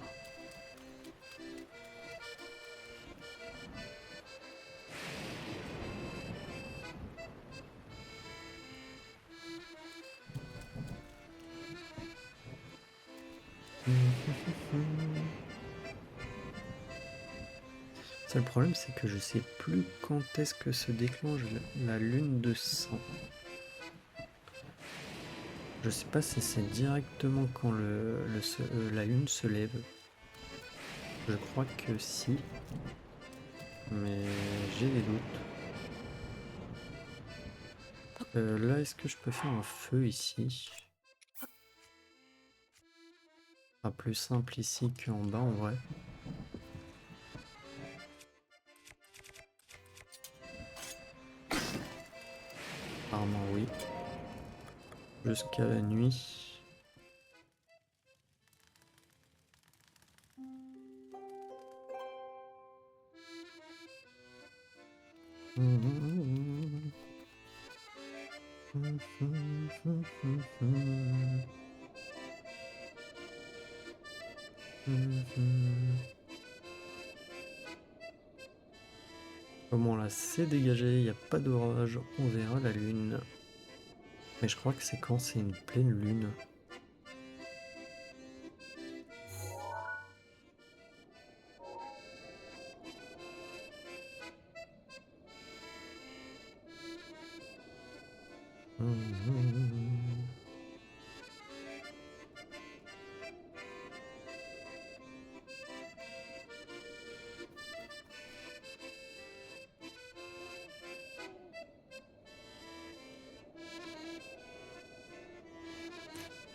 Ça, le problème, c'est que je sais plus quand est-ce que se déclenche la lune de sang. Je sais pas si c'est directement quand la lune se lève. Je crois que si, mais j'ai des doutes. Là, est-ce que je peux faire un feu ici? Pas plus simple ici qu'en bas en vrai. Apparemment oui. Jusqu'à la nuit. Comment là, c'est dégagé, il n'y a pas d'orage, on verra la lune. Mais je crois que c'est quand c'est une pleine lune.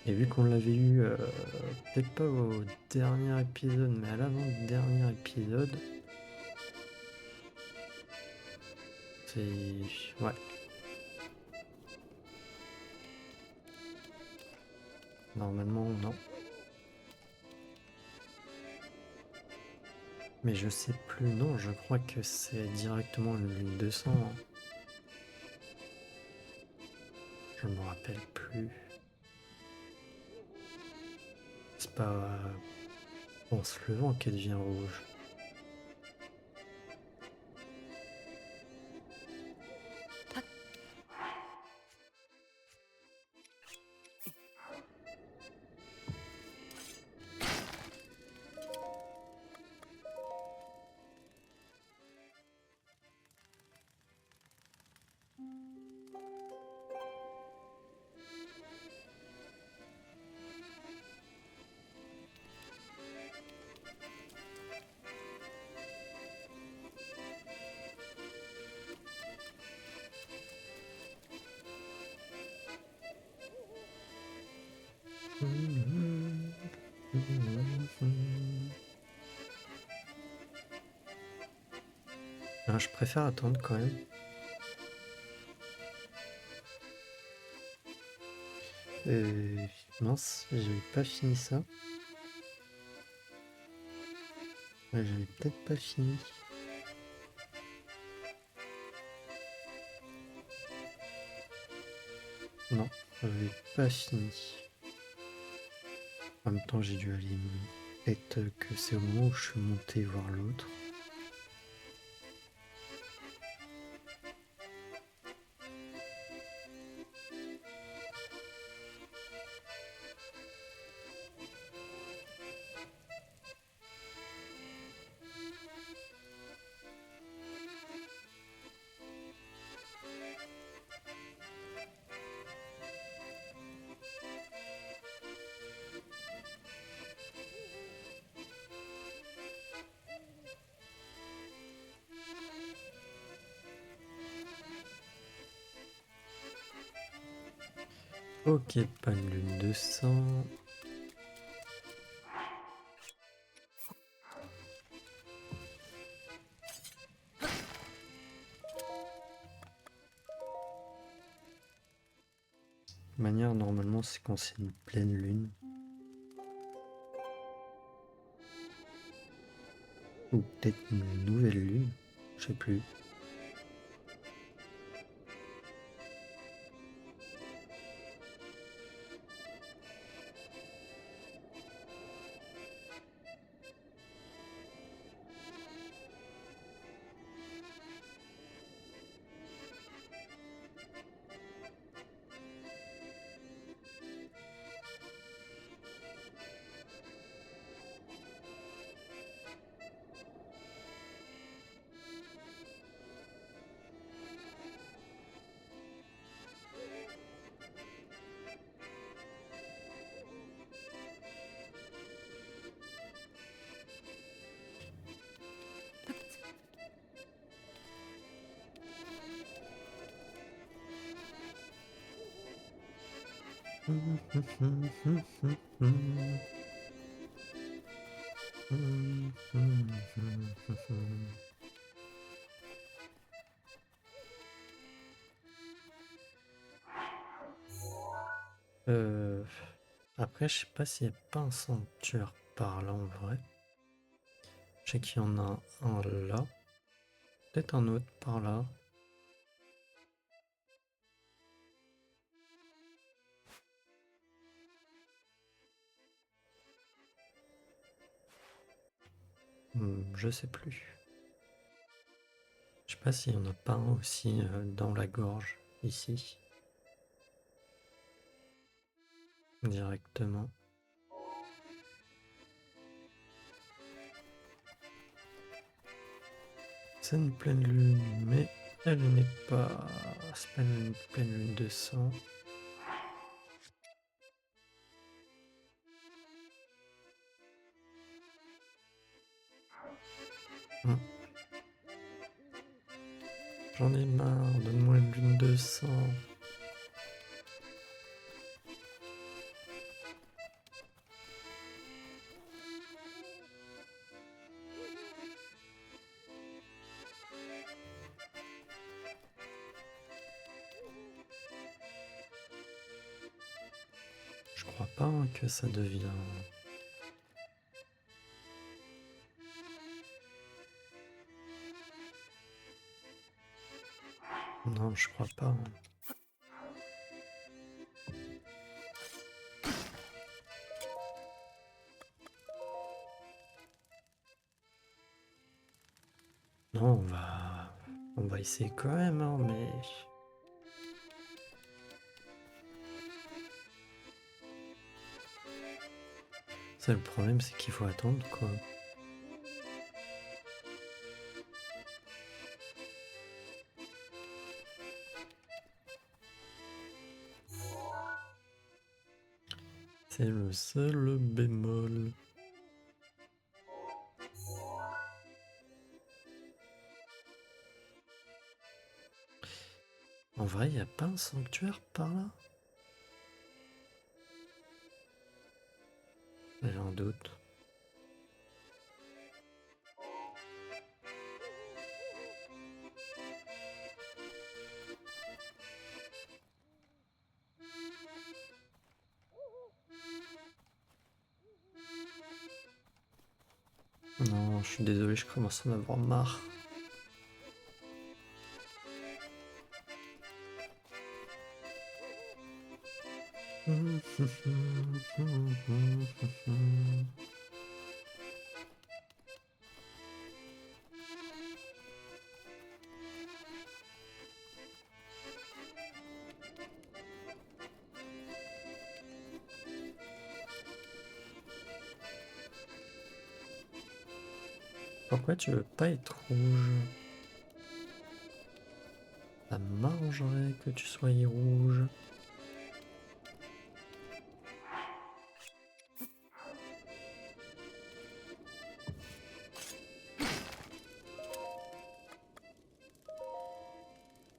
Et vu qu'on l'avait eu, peut-être pas au dernier épisode, mais à l'avant-dernier épisode, c'est... ouais. Normalement, non. Mais je sais plus, non, je crois que c'est directement une lune de sang. Hein. Je me rappelle plus. C'est pas en se levant qu'elle devient rouge. Alors, je préfère attendre quand même. Mince, j'avais pas fini ça. Ouais, j'avais peut-être pas fini. Non, j'avais pas fini. En même temps, j'ai dû aller. Peut-être que c'est au moment où je suis monté voir l'autre. Ok, pas de lune de sang. De manière, normalement, c'est quand c'est une pleine lune. Ou peut-être une nouvelle lune, je sais plus. Euh, Après, je sais pas s'il n'y a pas un sanctuaire par là en vrai. Je sais qu'il y en a un là. Peut-être un autre par là. Je sais plus. Je sais pas s'il y en a pas un aussi dans la gorge, ici. Directement. C'est une pleine lune, mais elle n'est pas... C'est pas une pleine lune de sang. Hmm. J'en ai marre, donne-moi une lune de sang. Je crois pas que ça devient... Non, je crois pas. Non, on va essayer quand même, hein, mais... Ça, le problème, c'est qu'il faut attendre, quoi. C'est le seul bémol. En vrai, y a pas un sanctuaire par là? J'ai un doute. Non, je suis désolé, je commence à en avoir marre. Pourquoi tu veux pas être rouge? Ça m'arrangerait que tu sois rouge.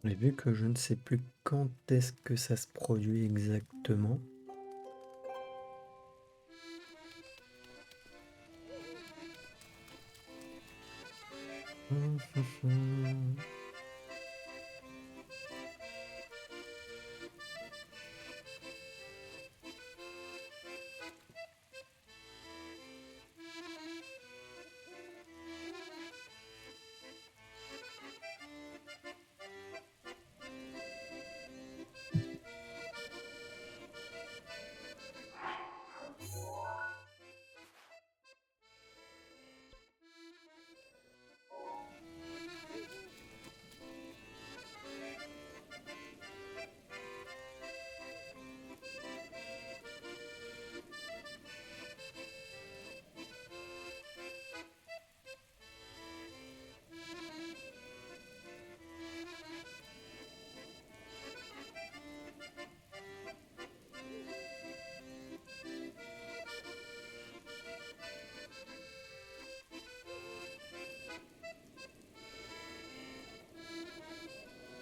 Mais vu que je ne sais plus quand est-ce que ça se produit exactement.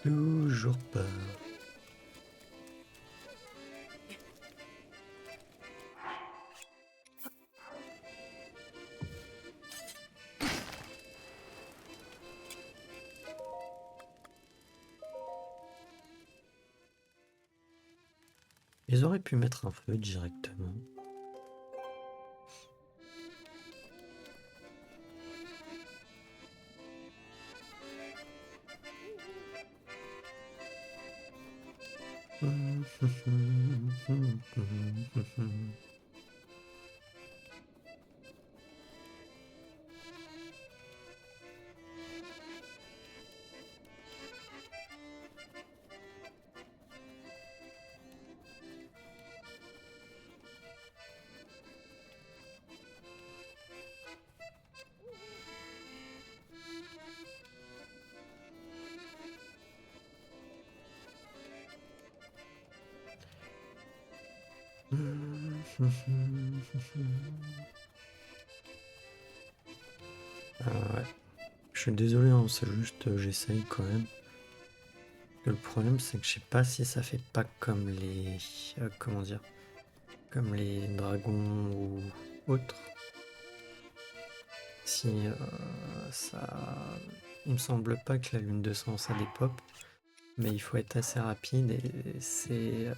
Toujours pas. Ils auraient pu mettre un feu directement. Ouais. Je suis désolé, hein, c'est juste j'essaye quand même. Le problème c'est que je sais pas si ça fait pas comme les... comment dire? Comme les dragons ou autres. Si ça... Il me semble pas que la lune de sang ça dépop. Mais il faut être assez rapide et c'est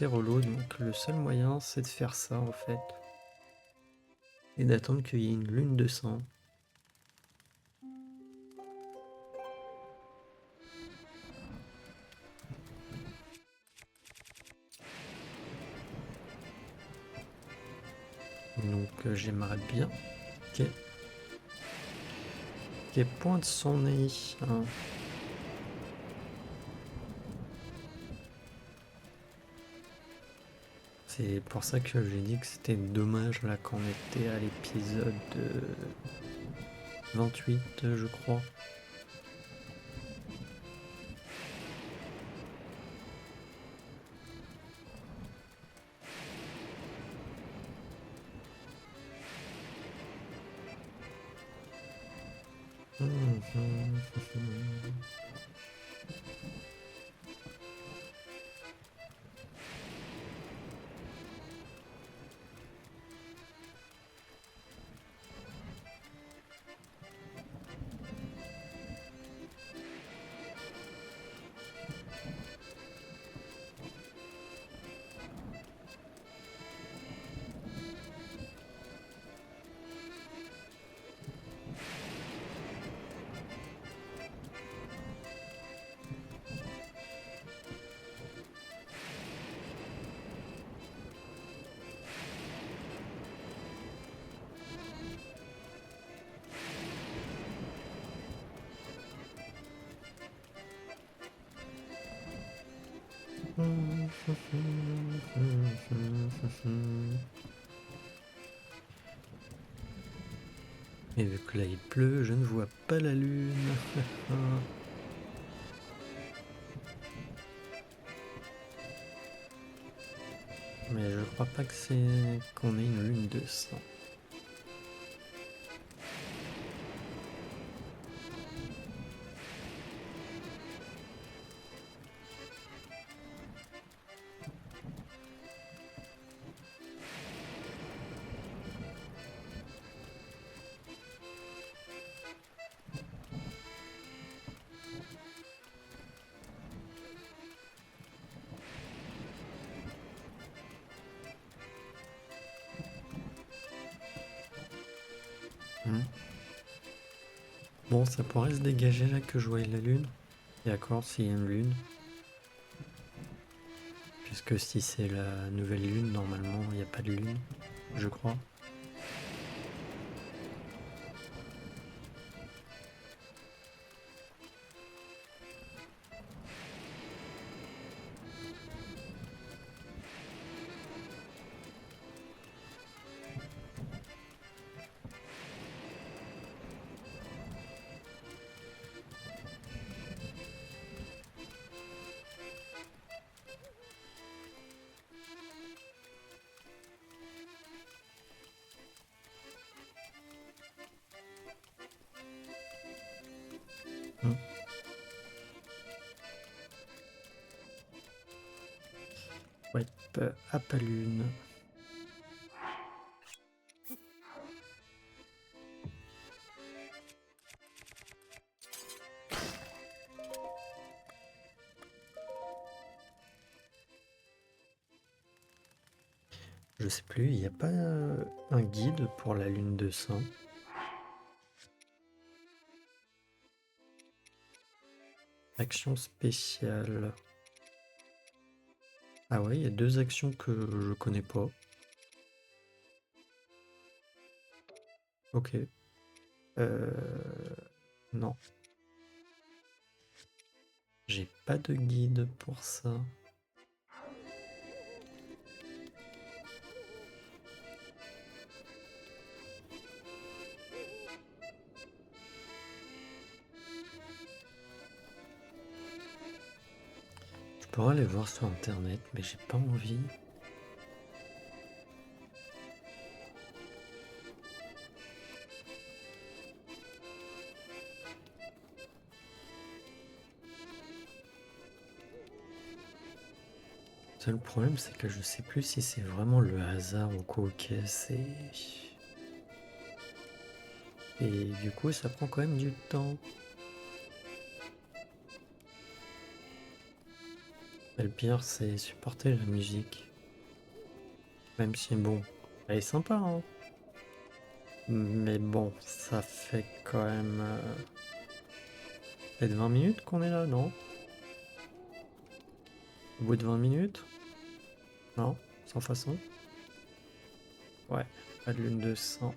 relou. Donc le seul moyen c'est de faire ça en fait. Et d'attendre qu'il y ait une lune de sang. Donc j'aimerais bien qu'elle pointe son nez. Hein. C'est pour ça que j'ai dit que c'était dommage là quand on était à l'épisode 28 je crois. Et vu que là il pleut, je ne vois pas la lune. Mais je crois pas que c'est qu'on ait une lune de sang. Bon, ça pourrait se dégager là que je voie la lune. D'accord, s'il y a une lune. Puisque si c'est la nouvelle lune, normalement, il n'y a pas de lune, je crois. Hmm. Ouais, à pas lune. Je sais plus, il n'y a pas un guide pour la lune de sang. Action spéciale. Ah ouais, il y a 2 actions que je connais pas. Ok. Non. J'ai pas de guide pour ça. Je pourrais aller voir sur internet, mais j'ai pas envie. Le seul problème, c'est que je sais plus si c'est vraiment le hasard ou quoi. Ok, c'est... Et du coup, ça prend quand même du temps. Et le pire, c'est supporter la musique. Même si, bon, elle est sympa, hein. Mais bon, ça fait quand même... peut-être 20 minutes qu'on est là, non? Au bout de 20 minutes? Non? Sans façon? Ouais, pas de lune de sang.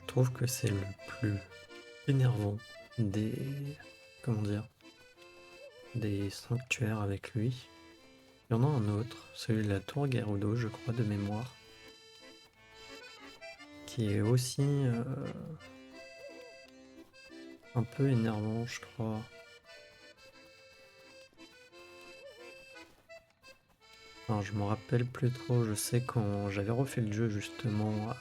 Je trouve que c'est le plus énervant des... comment dire? Des sanctuaires avec lui. Il y en a un autre, celui de la tour Gerudo, je crois, de mémoire, qui est aussi un peu énervant, je crois. Enfin, je m'en rappelle plus trop. Je sais quand j'avais refait le jeu justement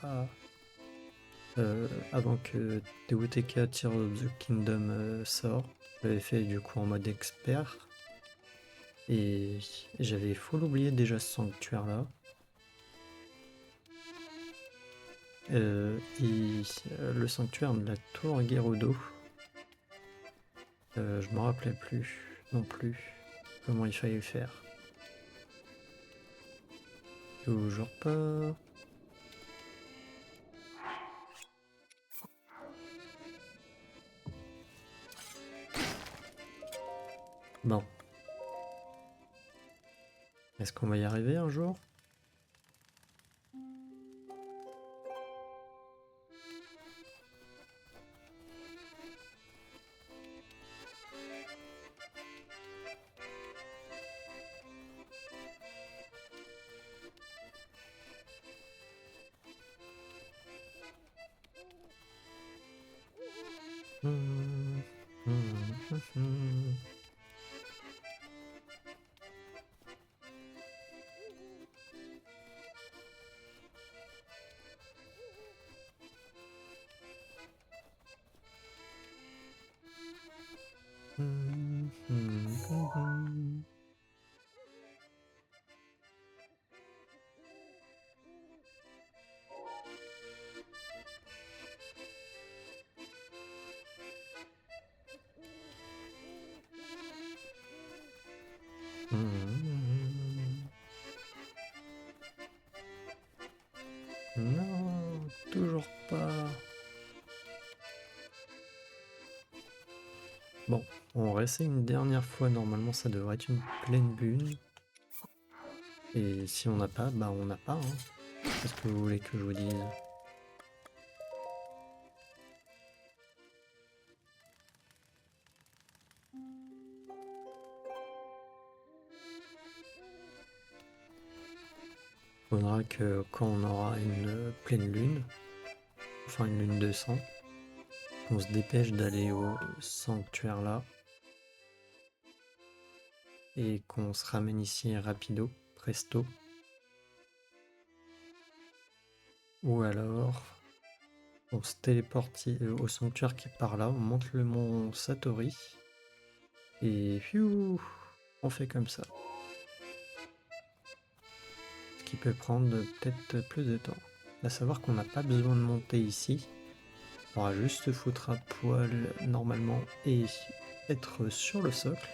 avant que TOTK Tears of the Kingdom sort, je l'avais fait du coup en mode expert et j'avais full oublié déjà ce sanctuaire là. Le sanctuaire de la tour Gerudo, je me rappelais plus non plus comment il fallait le faire. Toujours pas. Bon. Est-ce qu'on va y arriver un jour? Hum, hum, hum, hum. Hum, hum, hum, hum. Hum. Non, toujours pas. Bon, on réessaye une dernière fois. Normalement, ça devrait être une pleine lune. Et si on n'a pas, bah on n'a pas. Hein. Qu'est-ce que vous voulez que je vous dise? Faudra que quand on aura une pleine lune, enfin une lune de sang, on se dépêche d'aller au sanctuaire là et qu'on se ramène ici rapido, presto. Ou alors on se téléporte au sanctuaire qui est par là, on monte le mont Satori et pfiou, on fait comme ça. Ce qui peut prendre peut-être plus de temps. À savoir qu'on n'a pas besoin de monter ici. On va juste se foutre à poil normalement et être sur le socle.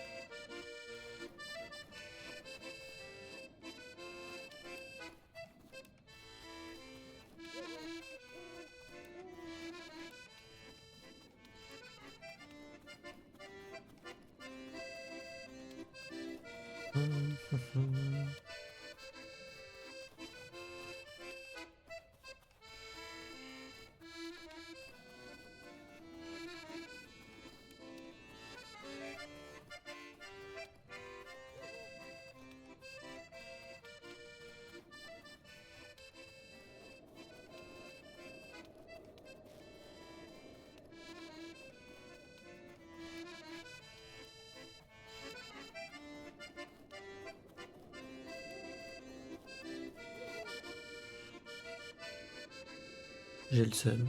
J'ai le seum.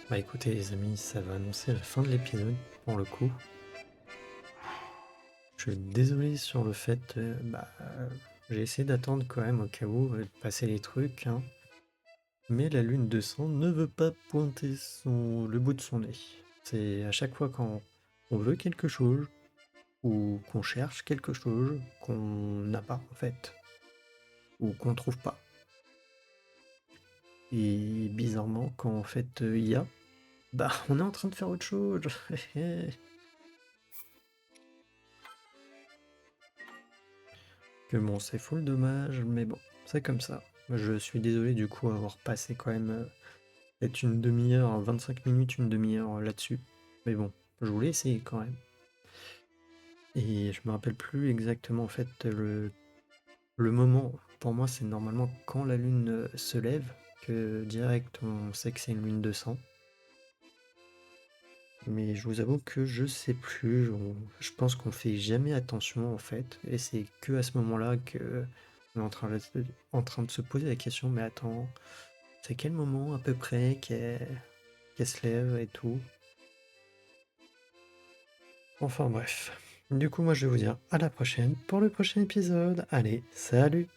Bah écoutez les amis, ça va annoncer la fin de l'épisode pour le coup. Je suis désolé sur le fait, j'ai essayé d'attendre quand même au cas où, de passer les trucs, hein. Mais la lune de sang ne veut pas pointer le bout de son nez. C'est à chaque fois quand on veut quelque chose, ou qu'on cherche quelque chose qu'on n'a pas en fait, ou qu'on trouve pas. Et bizarrement, quand en fait il y a, bah on est en train de faire autre chose. Que bon, c'est full dommage, mais bon, c'est comme ça. Je suis désolé du coup avoir passé quand même peut-être une demi-heure, 25 minutes, une demi-heure là-dessus. Mais bon, je voulais essayer quand même. Et je me rappelle plus exactement en fait le moment. Pour moi, c'est normalement quand la lune se lève que direct on sait que c'est une lune de sang. Mais je vous avoue que je sais plus. Je pense qu'on fait jamais attention en fait. Et c'est que à ce moment-là que on est en train de se poser la question, mais attends, c'est quel moment à peu près qu'elle se lève et tout. Enfin bref. Du coup, moi je vais vous dire à la prochaine pour le prochain épisode. Allez, salut!